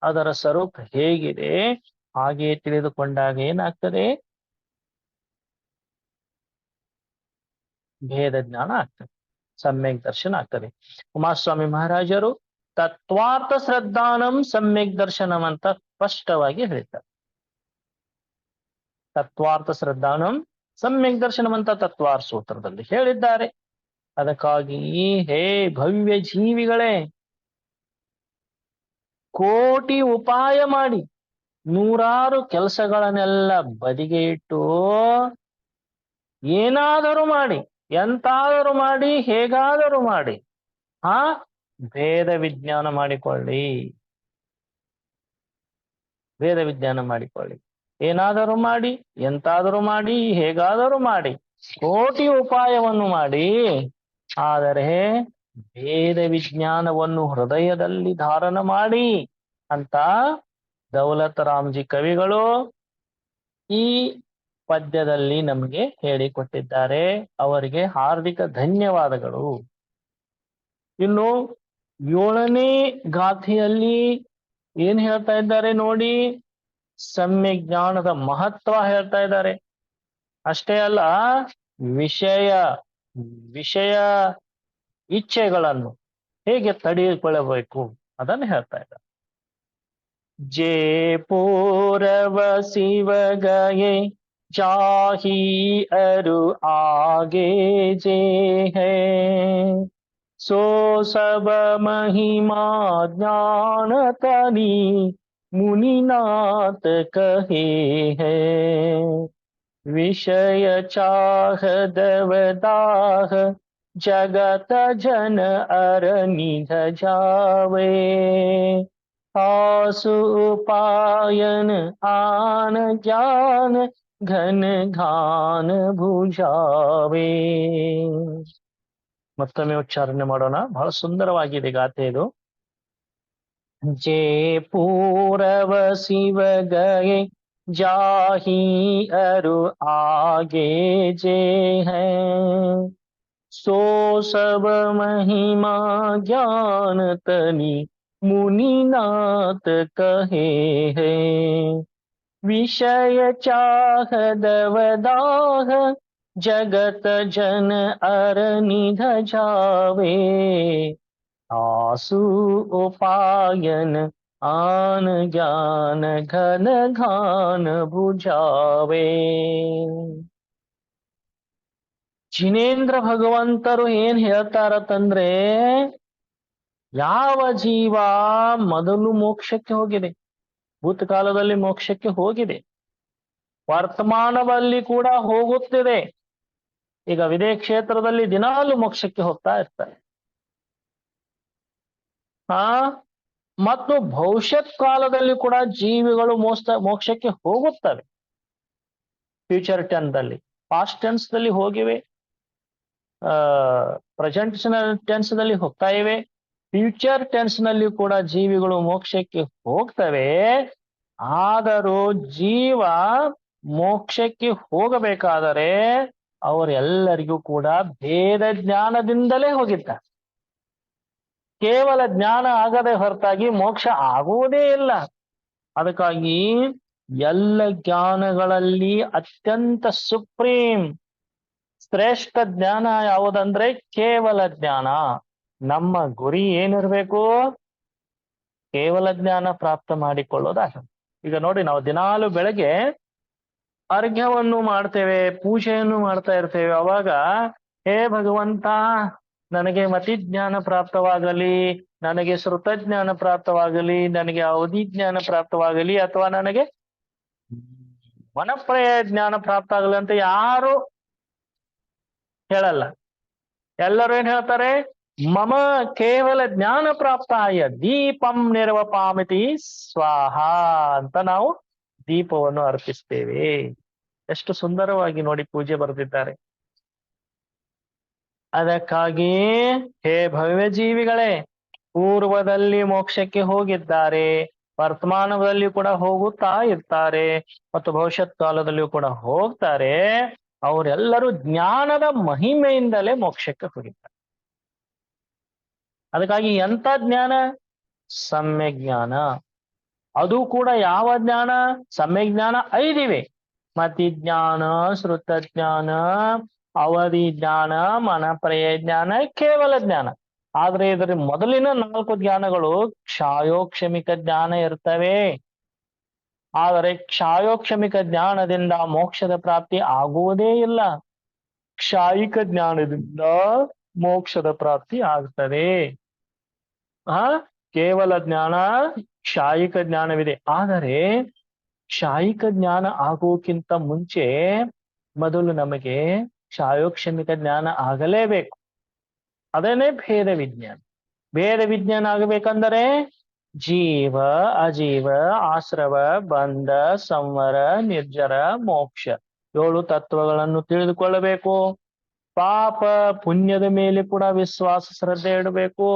ಅದರ ಸ್ವರೂಪ ಹೇಗಿದೆ, ಹಾಗೆ ತಿಳಿದುಕೊಂಡಾಗ ಏನಾಗ್ತದೆ? ಭೇದ ಜ್ಞಾನ ಆಗ್ತದೆ, ಸಮ್ಯಕ್ ದರ್ಶನ ಆಗ್ತದೆ. ಉಮಾಸ್ವಾಮಿ ಮಹಾರಾಜರು ತತ್ವಾರ್ಥ ಶ್ರದ್ಧಾನಂ ಸಮ್ಯಕ್ ದರ್ಶನಂ ಅಂತ ಸ್ಪಷ್ಟವಾಗಿ ಹೇಳ್ತಾರೆ. ತತ್ವಾರ್ಥ ಶ್ರದ್ಧಾನಂ ಸಮ್ಯಕ್ ದರ್ಶನಂ ಅಂತ ತತ್ವಾರ್ಥ ಸೂತ್ರದಲ್ಲಿ ಹೇಳಿದ್ದಾರೆ. ಅದಕ್ಕಾಗಿ ಹೇ ಭವ್ಯ ಜೀವಿಗಳೇ, ಕೋಟಿ ಉಪಾಯ ಮಾಡಿ, ನೂರಾರು ಕೆಲಸಗಳನ್ನೆಲ್ಲ ಬದಿಗೆ ಇಟ್ಟು ಏನಾದರೂ ಮಾಡಿ, ಎಂತಾದರೂ ಮಾಡಿ, ಹೇಗಾದರೂ ಮಾಡಿ ಭೇದ ವಿಜ್ಞಾನ ಮಾಡಿಕೊಳ್ಳಿ. ಭೇದ ವಿಜ್ಞಾನ ಮಾಡಿಕೊಳ್ಳಿ. ಏನಾದರೂ ಮಾಡಿ, ಎಂತಾದರೂ ಮಾಡಿ, ಹೇಗಾದರೂ ಮಾಡಿ, ಕೋಟಿ ಉಪಾಯವನ್ನು ಮಾಡಿ, ಆದರೆ ಭೇದ ವಿಜ್ಞಾನವನ್ನು ಹೃದಯದಲ್ಲಿ ಧಾರಣ ಮಾಡಿ ಅಂತ ದೌಲತ್ ರಾಮ್ಜಿ ಕವಿಗಳು ಈ ಪದ್ಯದಲ್ಲಿ ನಮಗೆ ಹೇಳಿಕೊಟ್ಟಿದ್ದಾರೆ. ಅವರಿಗೆ ಹಾರ್ದಿಕ ಧನ್ಯವಾದಗಳು. ಇನ್ನು 7ನೇ ಗಾಥೆಯಲ್ಲಿ ಏನ್ ಹೇಳ್ತಾ ಇದ್ದಾರೆ ನೋಡಿ, ಸಮ್ಯಕ್ ಜ್ಞಾನದ ಮಹತ್ವ ಹೇಳ್ತಾ ಇದ್ದಾರೆ. ಅಷ್ಟೇ ಅಲ್ಲ, ವಿಷಯ ಇಚ್ಛೆಗಳನ್ನು ಹೇಗೆ ತಡೆದುಕೊಳ್ಳಬೇಕು ಅದನ್ನು ಹೇಳ್ತಾ ಇದ್ದಾರೆ. ಜೇ ಪೂರವ ಶಿವ ಗಯೇ ಜಾಹಿ ಅರು ಆಗೆ ಜೇ ಹೈ, ಸೋ ಸಬ ಮಹಿಮಾ ಜ್ಞಾನ ತನಿ ಮುನಿನಾಥ ಕಹೆ ಹೈ, ವಿಷಯ ಚಾಹ ದವದಾಹ जगत जन अर निध जावे, आसु उपायन आन ज्ञान घन घान ಭುಜಾವೆ. ಮತ್ತೊಮ್ಮೆ ಉಚ್ಚಾರಣೆ ಮಾಡೋಣ, ಬಹಳ ಸುಂದರವಾಗಿದೆ ಗಾಥೆ ಇದು. ಜೇ ಪೂರವ ಶಿವ ಗಯೇ ಜಾಹಿ ಅರು ಆಗೆ ಜೇ ಹೈ, सो सब महिमा ज्ञान तनि मुनिनाथ कहे है, विषय चाह दवदाह जगत जन अर निध जावे, आसु उपायन आन ज्ञान घन घान ಭುಜಾವೆ. ಜಿನೇಂದ್ರ ಭಗವಂತರು ಏನ್ ಹೇಳ್ತಾರತ್ತಂದ್ರೆ, ಯಾವ ಜೀವ ಮೊದಲು ಮೋಕ್ಷಕ್ಕೆ ಹೋಗಿದೆ, ಭೂತಕಾಲದಲ್ಲಿ ಮೋಕ್ಷಕ್ಕೆ ಹೋಗಿದೆ, ವರ್ತಮಾನದಲ್ಲಿ ಕೂಡ ಹೋಗುತ್ತಿದೆ, ಈಗ ವಿದೇಹ ಕ್ಷೇತ್ರದಲ್ಲಿ ದಿನಾಲು ಮೋಕ್ಷಕ್ಕೆ ಹೋಗ್ತಾ ಇರ್ತಾರೆ. ಮತ್ತು ಭವಿಷ್ಯತ್ ಕಾಲದಲ್ಲಿ ಕೂಡ ಜೀವಿಗಳು ಮೋಕ್ಷಕ್ಕೆ ಹೋಗುತ್ತವೆ. ಫ್ಯೂಚರ್ ಟೆನ್ಸ್ದಲ್ಲಿ, ಪಾಸ್ಟ್ ಟೆನ್ಸ್ದಲ್ಲಿ ಹೋಗಿವೆ, ಪ್ರೆಸೆಂಟ್ ಟೆನ್ಸ್ದಲ್ಲಿ ಹೋಗ್ತಾ ಇವೆ. ಫ್ಯೂಚರ್ ಟೆನ್ಸ್ನಲ್ಲಿ ಕೂಡ ಜೀವಿಗಳು ಮೋಕ್ಷಕ್ಕೆ ಹೋಗ್ತವೆ. ಆದರೂ ಜೀವ ಮೋಕ್ಷಕ್ಕೆ ಹೋಗಬೇಕಾದರೆ ಅವರೆಲ್ಲರಿಗೂ ಕೂಡ ಭೇದ ಜ್ಞಾನದಿಂದಲೇ ಹೋಗಿದ್ದಾರೆ. ಕೇವಲ ಜ್ಞಾನ ಆಗದೆ ಹೊರತಾಗಿ ಮೋಕ್ಷ ಆಗುವುದೇ ಇಲ್ಲ. ಅದಕ್ಕಾಗಿ ಎಲ್ಲ ಜ್ಞಾನಗಳಲ್ಲಿ ಅತ್ಯಂತ ಸುಪ್ರೀಂ ಶ್ರೇಷ್ಠ ಜ್ಞಾನ ಯಾವುದಂದ್ರೆ ಕೇವಲ ಜ್ಞಾನ. ನಮ್ಮ ಗುರಿ ಏನಿರ್ಬೇಕು? ಕೇವಲ ಜ್ಞಾನ ಪ್ರಾಪ್ತ ಮಾಡಿಕೊಳ್ಳೋದಾಗ. ಈಗ ನೋಡಿ, ನಾವು ದಿನಾಲು ಬೆಳಗ್ಗೆ ಅರ್ಘ್ಯವನ್ನು ಮಾಡ್ತೇವೆ, ಪೂಜೆಯನ್ನು ಮಾಡ್ತಾ ಇರ್ತೇವೆ. ಅವಾಗ ಹೇ ಭಗವಂತ, ನನಗೆ ಮತಿಜ್ಞಾನ ಪ್ರಾಪ್ತವಾಗಲಿ, ನನಗೆ ಶ್ರುತಜ್ಞಾನ ಪ್ರಾಪ್ತವಾಗಲಿ, ನನಗೆ ಅವಧಿ ಜ್ಞಾನ ಪ್ರಾಪ್ತವಾಗಲಿ, ಅಥವಾ ನನಗೆ ಮನಪ್ರಯ ಜ್ಞಾನ ಪ್ರಾಪ್ತ ಆಗಲಿ ಅಂತ ಯಾರು ಹೇಳಲ್ಲ. ಎಲ್ಲರೂ ಏನ್ ಹೇಳ್ತಾರೆ? ಮಮ ಕೇವಲ ಜ್ಞಾನ ಪ್ರಾಪ್ತಾಯ ದೀಪಂ ನಿರ್ವಪಾಮಿತಿ ಸ್ವಾಹ ಅಂತ ನಾವು ದೀಪವನ್ನು ಅರ್ಪಿಸ್ತೇವೆ. ಎಷ್ಟು ಸುಂದರವಾಗಿ ನೋಡಿ ಪೂಜೆ ಬರೆದಿದ್ದಾರೆ. ಅದಕ್ಕಾಗಿ ಹೇ ಭವ್ಯ ಜೀವಿಗಳೇ, ಪೂರ್ವದಲ್ಲಿ ಮೋಕ್ಷಕ್ಕೆ ಹೋಗಿದ್ದಾರೆ, ವರ್ತಮಾನದಲ್ಲಿ ಕೂಡ ಹೋಗುತ್ತಾ ಇರ್ತಾರೆ, ಮತ್ತು ಭವಿಷ್ಯತ್ ಕಾಲದಲ್ಲಿಯೂ ಕೂಡ ಹೋಗ್ತಾರೆ. ಅವರೆಲ್ಲರೂ ಜ್ಞಾನದ ಮಹಿಮೆಯಿಂದಲೇ ಮೋಕ್ಷಕ್ಕೆ ಹೋಗಿದ್ದಾರೆ. ಅದಕ್ಕಾಗಿ ಎಂಥ ಜ್ಞಾನ? ಸಮ್ಯಕ್ ಜ್ಞಾನ. ಅದು ಕೂಡ ಯಾವ ಜ್ಞಾನ? ಸಮ್ಯಕ್ ಜ್ಞಾನ 5 ಇವೆ. ಮತಿಜ್ಞಾನ, ಶ್ರುತಜ್ಞಾನ, ಅವಧಿ ಜ್ಞಾನ, ಮನಪ್ರಯ ಜ್ಞಾನ, ಕೇವಲ ಜ್ಞಾನ. ಆದ್ರೆ ಇದರ ಮೊದಲಿನ 4 ಜ್ಞಾನಗಳು ಕ್ಷಾಯೋಕ್ಷಮಿಕ ಜ್ಞಾನ ಇರ್ತವೆ. ಆದರೆ ಕ್ಷಾಯೋಕ್ಷಮಿಕ ಜ್ಞಾನದಿಂದ ಮೋಕ್ಷದ ಪ್ರಾಪ್ತಿ ಆಗುವುದೇ ಇಲ್ಲ. ಕ್ಷಾಯಿಕ ಜ್ಞಾನದಿಂದ ಮೋಕ್ಷದ ಪ್ರಾಪ್ತಿ ಆಗ್ತದೆ. ಕೇವಲ ಜ್ಞಾನ, ಕ್ಷಾಯಿಕ ಜ್ಞಾನವಿದೆ. ಆದರೆ ಕ್ಷಾಯಿಕ ಜ್ಞಾನ ಆಗೋಕ್ಕಿಂತ ಮುಂಚೆ ಮೊದಲು ನಮಗೆ ಕ್ಷಾಯೋಕ್ಷಮಿಕ ಜ್ಞಾನ ಆಗಲೇಬೇಕು. ಅದೇನೇ ಭೇದ ವಿಜ್ಞಾನ. ಭೇದ ವಿಜ್ಞಾನ ಆಗಬೇಕಂದರೆ ಜೀವ, ಅಜೀವ, ಆಶ್ರವ, ಬಂಧ, ಸಂವರ, ನಿರ್ಜರ, ಮೋಕ್ಷ 7 ತತ್ವಗಳನ್ನು ತಿಳಿದುಕೊಳ್ಳಬೇಕು. ಪಾಪ ಪುಣ್ಯದ ಮೇಲೆ ಕೂಡ ವಿಶ್ವಾಸ, ಶ್ರದ್ಧೆ ಇಡಬೇಕು.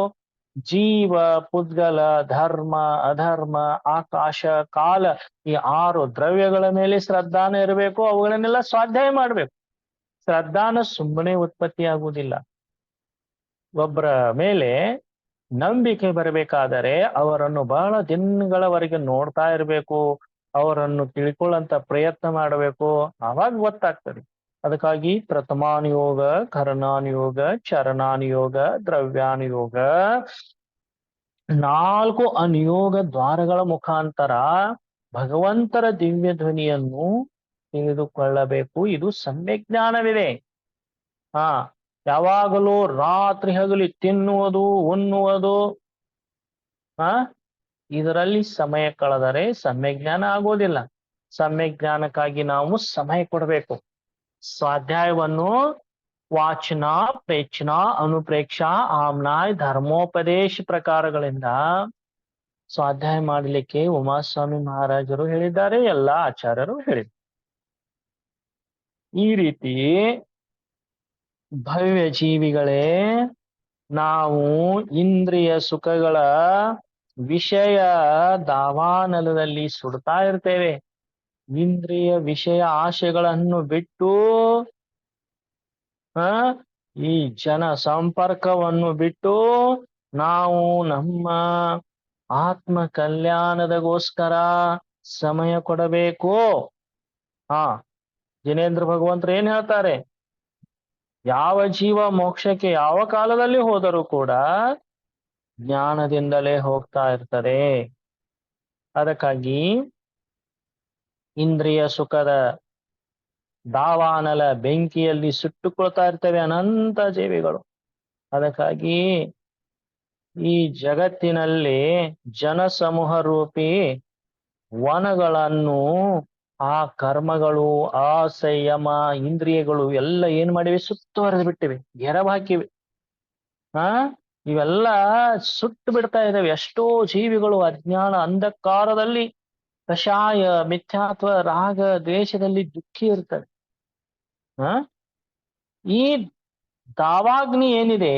ಜೀವ, ಪುದ್ಗಲ, ಧರ್ಮ, ಅಧರ್ಮ, ಆಕಾಶ, ಕಾಲ, ಈ 6 ದ್ರವ್ಯಗಳ ಮೇಲೆ ಶ್ರದ್ಧಾನ ಇರಬೇಕು. ಅವುಗಳನ್ನೆಲ್ಲ ಸ್ವಾಧ್ಯಾಯ ಮಾಡ್ಬೇಕು. ಶ್ರದ್ಧಾನ ಸುಮ್ಮನೆ ಉತ್ಪತ್ತಿ ಆಗುವುದಿಲ್ಲ. ಒಬ್ಬರ ಮೇಲೆ ನಂಬಿಕೆ ಬರಬೇಕಾದರೆ ಅವರನ್ನು ಬಹಳ ದಿನಗಳವರೆಗೆ ನೋಡ್ತಾ ಇರಬೇಕು, ಅವರನ್ನು ತಿಳ್ಕೊಳ್ಳಂತ ಪ್ರಯತ್ನ ಮಾಡಬೇಕು, ಆವಾಗ ಗೊತ್ತಾಗ್ತದೆ. ಅದಕ್ಕಾಗಿ ಪ್ರಥಮಾನುಯೋಗ, ಕರ್ಣಾನುಯೋಗ, ಚರಣಾನುಯೋಗ, ದ್ರವ್ಯಾನುಯೋಗ, 4 ಅನುಯೋಗ ದ್ವಾರಗಳ ಮುಖಾಂತರ ಭಗವಂತರ ದಿವ್ಯ ಧ್ವನಿಯನ್ನು ತಿಳಿದುಕೊಳ್ಳಬೇಕು. ಇದು ಸಮ್ಯಕ್ ಜ್ಞಾನವಿದೆ. ಯಾವಾಗಲೂ ರಾತ್ರಿ ಹಗಲಿ ತಿನ್ನುವುದು, ಉಣ್ಣುವುದು, ಇದರಲ್ಲಿ ಸಮಯ ಕಳೆದರೆ ಸಮ್ಯಕ್ ಜ್ಞಾನ ಆಗೋದಿಲ್ಲ. ಸಮ್ಯಕ್ ಜ್ಞಾನಕ್ಕಾಗಿ ನಾವು ಸಮಯ ಕೊಡಬೇಕು. ಸ್ವಾಧ್ಯಾಯವನ್ನು ವಾಚನ, ಪ್ರೇಕ್ಷಣ, ಅನುಪ್ರೇಕ್ಷ, ಆಮ್ನಾಯ್, ಧರ್ಮೋಪದೇಶ ಪ್ರಕಾರಗಳಿಂದ ಸ್ವಾಧ್ಯಾಯ ಮಾಡಲಿಕ್ಕೆ ಉಮಾಸ್ವಾಮಿ ಮಹಾರಾಜರು ಹೇಳಿದ್ದಾರೆ, ಎಲ್ಲ ಆಚಾರ್ಯರು ಹೇಳಿದ್ದಾರೆ. ಈ ರೀತಿ ಭವ್ಯ ಜೀವಿಗಳೇ, ನಾವು ಇಂದ್ರಿಯ ಸುಖಗಳ ವಿಷಯ ದಾವಾನಲದಲ್ಲಿ ಸುಡ್ತಾ ಇರ್ತೇವೆ. ಇಂದ್ರಿಯ ವಿಷಯ ಆಶೆಗಳನ್ನು ಬಿಟ್ಟು, ಈ ಜನ ಸಂಪರ್ಕವನ್ನು ಬಿಟ್ಟು ನಾವು ನಮ್ಮ ಆತ್ಮ ಕಲ್ಯಾಣದಗೋಸ್ಕರ ಸಮಯ ಕೊಡಬೇಕು. ಜಿನೇಂದ್ರ ಭಗವಂತರು ಏನ್ ಹೇಳ್ತಾರೆ? ಯಾವ ಜೀವ ಮೋಕ್ಷಕ್ಕೆ ಯಾವ ಕಾಲದಲ್ಲಿ ಹೋದರೂ ಕೂಡ ಜ್ಞಾನದಿಂದಲೇ ಹೋಗ್ತಾ ಇರ್ತಾರೆ. ಅದಕ್ಕಾಗಿ ಇಂದ್ರಿಯ ಸುಖದ ದಾವಾನಲ ಬೆಂಕಿಯಲ್ಲಿ ಸುಟ್ಟುಕೊಳ್ತಾ ಇರ್ತವೆ ಅನಂತ ಜೀವಿಗಳು. ಅದಕ್ಕಾಗಿ ಈ ಜಗತ್ತಿನಲ್ಲಿ ಜನಸಮೂಹ ರೂಪಿ ವನಗಳನ್ನು ಆ ಕರ್ಮಗಳು, ಆ ಸಂಯಮ, ಇಂದ್ರಿಯಗಳು ಎಲ್ಲ ಏನ್ ಮಾಡಿವೆ? ಸುತ್ತುವರೆದು ಬಿಟ್ಟಿವೆ, ಗೆರವು ಹಾಕಿವೆ. ಇವೆಲ್ಲ ಸುಟ್ಟು ಬಿಡ್ತಾ ಇದಾವೆ. ಎಷ್ಟೋ ಜೀವಿಗಳು ಅಜ್ಞಾನ ಅಂಧಕಾರದಲ್ಲಿ ಕಷಾಯ ಮಿಥ್ಯಾತ್ವ ರಾಗ ದ್ವೇಷದಲ್ಲಿ ದುಃಖಿ ಇರ್ತವೆ. ಹ ಈ ದಾವಾಗ್ನಿ ಏನಿದೆ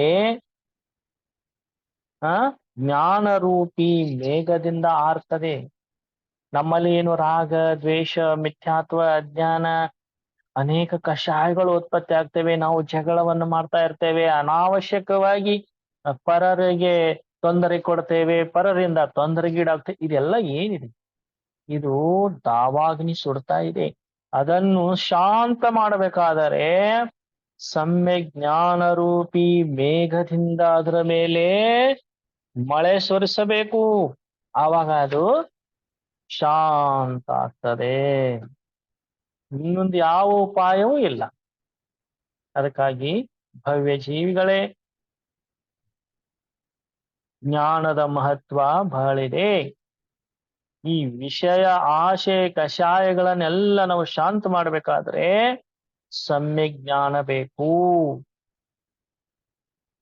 ಜ್ಞಾನ ರೂಪಿ ಮೇಘದಿಂದ ಆರ್ತದೆ. ನಮ್ಮಲ್ಲಿ ಏನು ರಾಗ ದ್ವೇಷ ಮಿಥ್ಯಾತ್ವ ಅಜ್ಞಾನ ಅನೇಕ ಕಷಾಯಗಳು ಉತ್ಪತ್ತಿ ಆಗ್ತವೆ. ನಾವು ಜಗಳವನ್ನು ಮಾಡ್ತಾ ಇರ್ತೇವೆ, ಅನಾವಶ್ಯಕವಾಗಿ ಪರರಿಗೆ ತೊಂದರೆ ಕೊಡ್ತೇವೆ, ಪರರಿಂದ ತೊಂದರೆಗೀಡಾಗ್ತೇವೆ. ಇದೆಲ್ಲ ಏನಿದೆ, ಇದು ದಾವಾಗ್ನಿ ಸುಡ್ತಾ ಇದೆ. ಅದನ್ನು ಶಾಂತ ಮಾಡಬೇಕಾದರೆ ಸಮ್ಯಕ್ ಜ್ಞಾನ ರೂಪಿ ಮೇಘದಿಂದ ಅದರ ಮೇಲೆ ಮಳೆ ಸುರಿಸಬೇಕು. ಆವಾಗ ಅದು ಶಾಂತ ಆಗ್ತದೆ. ಇನ್ನೊಂದು ಯಾವ ಉಪಾಯವೂ ಇಲ್ಲ. ಅದಕ್ಕಾಗಿ ಭವ್ಯ ಜೀವಿಗಳೇ, ಜ್ಞಾನದ ಮಹತ್ವ ಬಹಳಿದೆ. ಈ ವಿಷಯ ಆಶೆ ಕಷಾಯಗಳನ್ನೆಲ್ಲ ನಾವು ಶಾಂತ ಮಾಡಬೇಕಾದ್ರೆ ಸಮ್ಯಕ್ ಜ್ಞಾನ ಬೇಕು.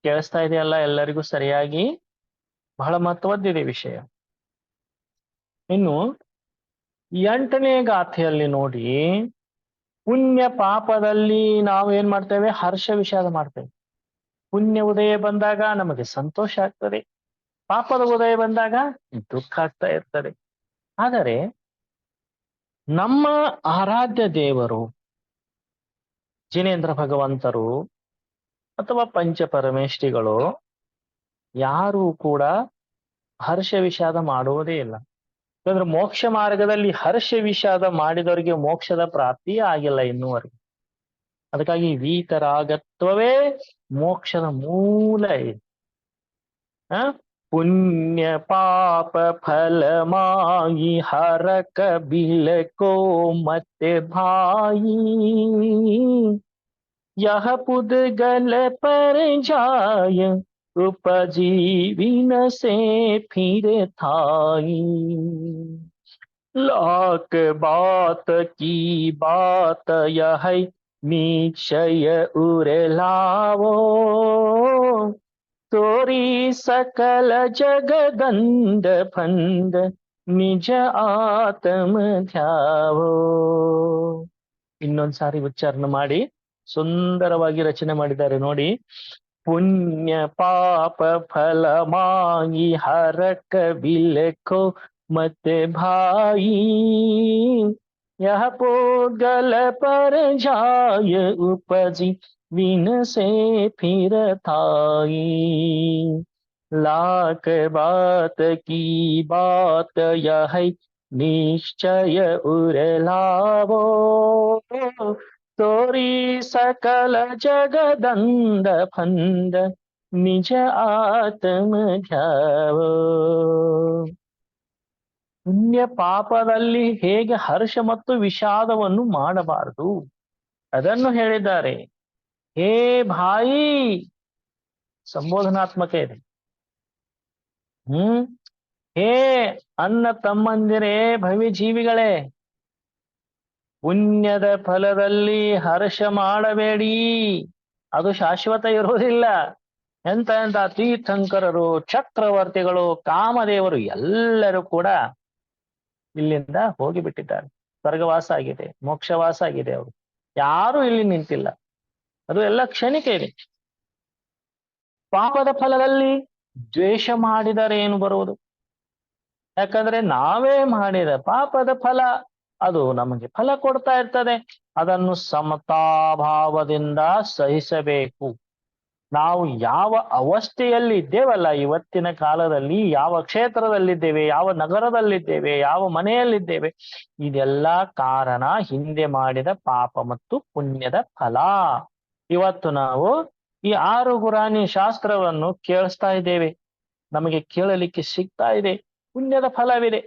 ಕೇಳಿಸ್ತಾ ಇದೆಯಲ್ಲ ಎಲ್ಲರಿಗೂ ಸರಿಯಾಗಿ? ಬಹಳ ಮಹತ್ವದ್ದಿದೆ ವಿಷಯ. ಇನ್ನು 8ನೇ ಗಾಥೆಯಲ್ಲಿ ನೋಡಿ, ಪುಣ್ಯ ಪಾಪದಲ್ಲಿ ನಾವು ಏನ್ ಮಾಡ್ತೇವೆ? ಹರ್ಷ ವಿಷಾದ ಮಾಡ್ತೇವೆ. ಪುಣ್ಯ ಉದಯ ಬಂದಾಗ ನಮಗೆ ಸಂತೋಷ ಆಗ್ತದೆ, ಪಾಪದ ಉದಯ ಬಂದಾಗ ದುಃಖ ಆಗ್ತಾ ಇರ್ತದೆ. ಆದರೆ ನಮ್ಮ ಆರಾಧ್ಯ ದೇವರು ಜಿನೇಂದ್ರ ಭಗವಂತರು ಅಥವಾ ಪಂಚಪರಮೇಷ್ಠಿಗಳು ಯಾರೂ ಕೂಡ ಹರ್ಷ ವಿಷಾದ ಮಾಡುವುದೇ ಇಲ್ಲ. ಯಾಕಂದ್ರೆ ಮೋಕ್ಷ ಮಾರ್ಗದಲ್ಲಿ ಹರ್ಷ ವಿಷಾದ ಮಾಡಿದವರಿಗೆ ಮೋಕ್ಷದ ಪ್ರಾಪ್ತಿಯೇ ಆಗಿಲ್ಲ ಇನ್ನೂವರೆಗೆ. ಅದಕ್ಕಾಗಿ ವೀತರಾಗತ್ವವೇ ಮೋಕ್ಷದ ಮೂಲ ಇದೆ. ಪುಣ್ಯ ಪಾಪ ಫಲ ಮಾಗಿ ಹರಕ ಬಿಲಕೋ ಮತ್ತೆ ಭಾಯಿ, ಯಹ पुद्गल पर जाय उपजीविन से फिर थाई, लाख बात की बात यह निश्चय उरलावो, तोरी सकल जगदंड फंड निज आत्म ध्यावो. ಇನ್ನೊಂದ್ಸಾರಿ ಉಚ್ಚಾರಣೆ ಮಾಡಿ ಸುಂದರವಾಗಿ ರಚನೆ ಮಾಡಿದ್ದಾರೆ ನೋಡಿ. ಪುಣ್ಯ ಪಾಪ ಫಲ ಮಾಗಿ ಹರಕ ಬಿಲಕೋ ಮತ್ತೆ ಭಾಯಿ, ಯಹ ಪೋಗಲ ಪರ ಜಾಯ ಉಪಜಿ ವಿನ ಸೇ ಫಿರ ತಾಯಿ, लाख बात की बात यह निश्चय उरलावो, तोरी सकल जगदंड फंड निज आत्म ध्यावो. ಪುಣ್ಯ ಪಾಪದಲ್ಲಿ ಹೇಗೆ ಹರ್ಷ ಮತ್ತು ವಿಷಾದವನ್ನು ಮಾಡಬಾರದು ಅದನ್ನು ಹೇಳಿದ್ದಾರೆ. ಹೇ ಭಾಯಿ, ಸಂಬೋಧನಾತ್ಮಕ ಇದೆ. ಹೇ ಅನ್ನ ತಮ್ಮಂದಿರೇ, ಭವಿ ಜೀವಿಗಳೇ, ಪುಣ್ಯದ ಫಲದಲ್ಲಿ ಹರ್ಷ ಮಾಡಬೇಡಿ, ಅದು ಶಾಶ್ವತ ಇರುವುದಿಲ್ಲ. ಎಂತ ತೀರ್ಥಂಕರರು, ಚಕ್ರವರ್ತಿಗಳು, ಕಾಮದೇವರು ಎಲ್ಲರೂ ಕೂಡ ಇಲ್ಲಿಂದ ಹೋಗಿಬಿಟ್ಟಿದ್ದಾರೆ. ಸ್ವರ್ಗವಾಸ ಆಗಿದೆ, ಮೋಕ್ಷವಾಸ ಆಗಿದೆ. ಅವರು ಯಾರು ಇಲ್ಲಿ ನಿಂತಿಲ್ಲ. ಅದು ಎಲ್ಲ ಕ್ಷಣಿಕ ಇದೆ. ಪಾಪದ ಫಲದಲ್ಲಿ ದ್ವೇಷ ಮಾಡಿದರೆ ಏನು ಬರುವುದು? ಯಾಕಂದ್ರೆ ನಾವೇ ಮಾಡಿದ ಪಾಪದ ಫಲ ಅದು ನಮಗೆ ಫಲ ಕೊಡ್ತಾ ಇರ್ತದೆ. ಅದನ್ನು ಸಮತಾಭಾವದಿಂದ ಸಹಿಸಬೇಕು. ನಾವು ಯಾವ ಅವಸ್ಥೆಯಲ್ಲಿ ಇದ್ದೇವಲ್ಲ ಇವತ್ತಿನ ಕಾಲದಲ್ಲಿ, ಯಾವ ಕ್ಷೇತ್ರದಲ್ಲಿದ್ದೇವೆ, ಯಾವ ನಗರದಲ್ಲಿದ್ದೇವೆ, ಯಾವ ಮನೆಯಲ್ಲಿದ್ದೇವೆ, ಇದೆಲ್ಲ ಕಾರಣ ಹಿಂದೆ ಮಾಡಿದ ಪಾಪ ಮತ್ತು ಪುಣ್ಯದ ಫಲ. ಇವತ್ತು ನಾವು ಈ 6 ಗುರಾಣಿ ಶಾಸ್ತ್ರವನ್ನು ಕೇಳಿಸ್ತಾ ಇದ್ದೇವೆ, ನಮಗೆ ಕೇಳಲಿಕ್ಕೆ ಸಿಗ್ತಾ ಇದೆ, ಪುಣ್ಯದ ಫಲವಿದೆ.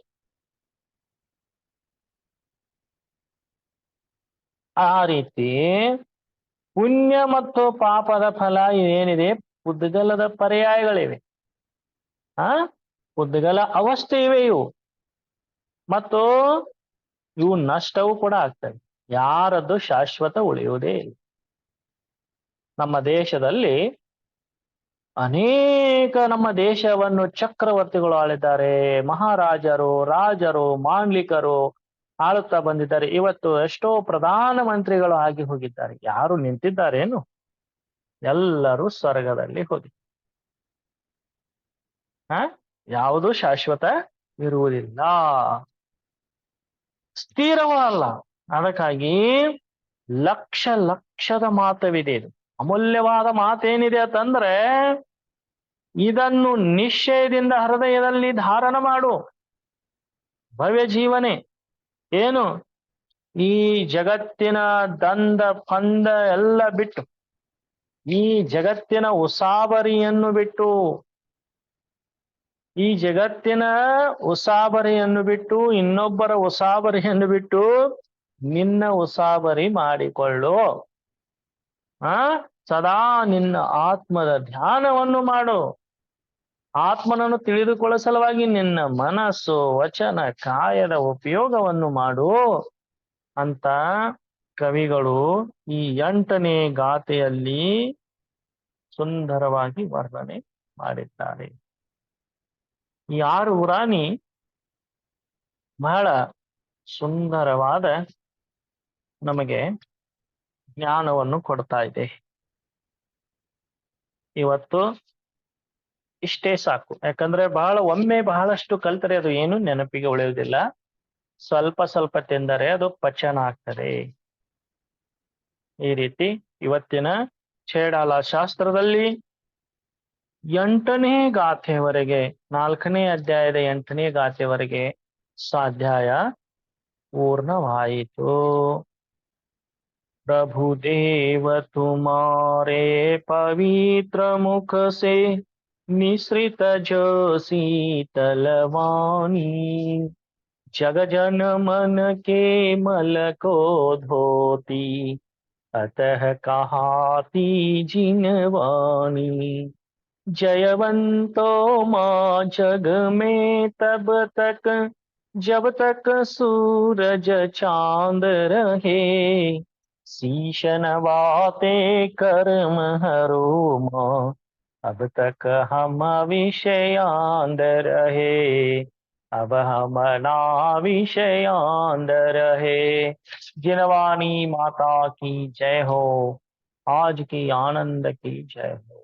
ಆ ರೀತಿ ಪುಣ್ಯ ಮತ್ತು ಪಾಪದ ಫಲ ಏನಿದೆ, ಪುದ್ಗಲದ ಪರ್ಯಾಯಗಳಿವೆ. ಪುದ್ಗಲ ಅವಸ್ಥೆ ಇವೆ ಇವು, ಮತ್ತು ಇವು ನಷ್ಟವೂ ಕೂಡ ಆಗ್ತವೆ. ಯಾರದ್ದು ಶಾಶ್ವತ ಉಳಿಯುವುದೇ ಇಲ್ಲ. ನಮ್ಮ ದೇಶದಲ್ಲಿ ಅನೇಕ ನಮ್ಮ ದೇಶವನ್ನು ಚಕ್ರವರ್ತಿಗಳು ಆಳಿದ್ದಾರೆ, ಮಹಾರಾಜರು, ರಾಜರು, ಮಾಂಡ್ಲಿಕರು ಆಳುತ್ತಾ ಬಂದಿದ್ದಾರೆ. ಇವತ್ತು ಎಷ್ಟೋ ಪ್ರಧಾನ ಮಂತ್ರಿಗಳು ಆಗಿ ಹೋಗಿದ್ದಾರೆ. ಯಾರು ನಿಂತಿದ್ದಾರೇನು? ಎಲ್ಲರೂ ಸ್ವರ್ಗದಲ್ಲಿ ಹೋಗಿ. ಯಾವುದು ಶಾಶ್ವತ ಇರುವುದಿಲ್ಲ, ಸ್ಥಿರವೂ ಅಲ್ಲ. ಅದಕ್ಕಾಗಿ ಲಕ್ಷದ ಮಾತವಿದೆ. ಇದು ಅಮೂಲ್ಯವಾದ ಮಾತೇನಿದೆ ಅಂತಂದ್ರೆ, ಇದನ್ನು ನಿಶ್ಚಯದಿಂದ ಹೃದಯದಲ್ಲಿ ಧಾರಣ ಮಾಡು. ಭವ್ಯ ಜೀವನೆ ಏನು? ಈ ಜಗತ್ತಿನ ದಂದ ಪಂದ ಎಲ್ಲ ಬಿಟ್ಟು, ಈ ಜಗತ್ತಿನ ಉಸಾಬರಿಯನ್ನು ಬಿಟ್ಟು, ಈ ಜಗತ್ತಿನ ಉಸಾಬರಿಯನ್ನು ಬಿಟ್ಟು, ಇನ್ನೊಬ್ಬರ ಉಸಾಬರಿಯನ್ನು ಬಿಟ್ಟು ನಿನ್ನ ಉಸಾಬರಿ ಮಾಡಿಕೊಳ್ಳು. ಸದಾ ನಿನ್ನ ಆತ್ಮದ ಧ್ಯಾನವನ್ನು ಮಾಡು. ಆತ್ಮನನ್ನು ತಿಳಿದುಕೊಳ್ಳೋ ಸಲುವಾಗಿ ನಿನ್ನ ಮನಸ್ಸು, ವಚನ, ಕಾಯದ ಉಪಯೋಗವನ್ನು ಮಾಡು ಅಂತ ಕವಿಗಳು ಈ 8ನೇ ಗಾಥೆಯಲ್ಲಿ ಸುಂದರವಾಗಿ ವರ್ಣನೆ ಮಾಡಿದ್ದಾರೆ. ಈ 6 ಉರಾಣಿ ಬಹಳ ಸುಂದರವಾದ ನಮಗೆ ಜ್ಞಾನವನ್ನು ಕೊಡ್ತಾ ಇದೆ. ಇವತ್ತು ಇಷ್ಟೇ ಸಾಕು. ಯಾಕಂದ್ರೆ ಒಮ್ಮೆ ಬಹಳಷ್ಟು ಕಲ್ತರೆ ಅದು ಏನು ನೆನಪಿಗೆ ಉಳಿಯುವುದಿಲ್ಲ. ಸ್ವಲ್ಪ ತಿಂದರೆ ಅದು ಪಚನ ಆಗ್ತದೆ. ಈ ರೀತಿ ಇವತ್ತಿನ ಛೇಡಾಲ ಶಾಸ್ತ್ರದಲ್ಲಿ 8ನೇ ಗಾಥೆವರೆಗೆ, 4ನೇ ಅಧ್ಯಾಯದ 8ನೇ ಗಾಥೆವರೆಗೆ ಸ್ವಾಧ್ಯಾಯ ಪೂರ್ಣವಾಯಿತು. प्रभु देव तुम्हारे पवित्र मुख से निसृत जो शीतलवाणी, जग जन मन के मल को धोती, अतः कहाती जिनवाणी। जयवंतो माँ जग में तब तक जब तक सूरज चांद रहे, शीश नवाते कर्म हरो माँ, अब तक हम विषयांद रहे, अब हम ना विषयांद रहे। जिनवाणी माता की जय हो, आज की आनंद की जय हो।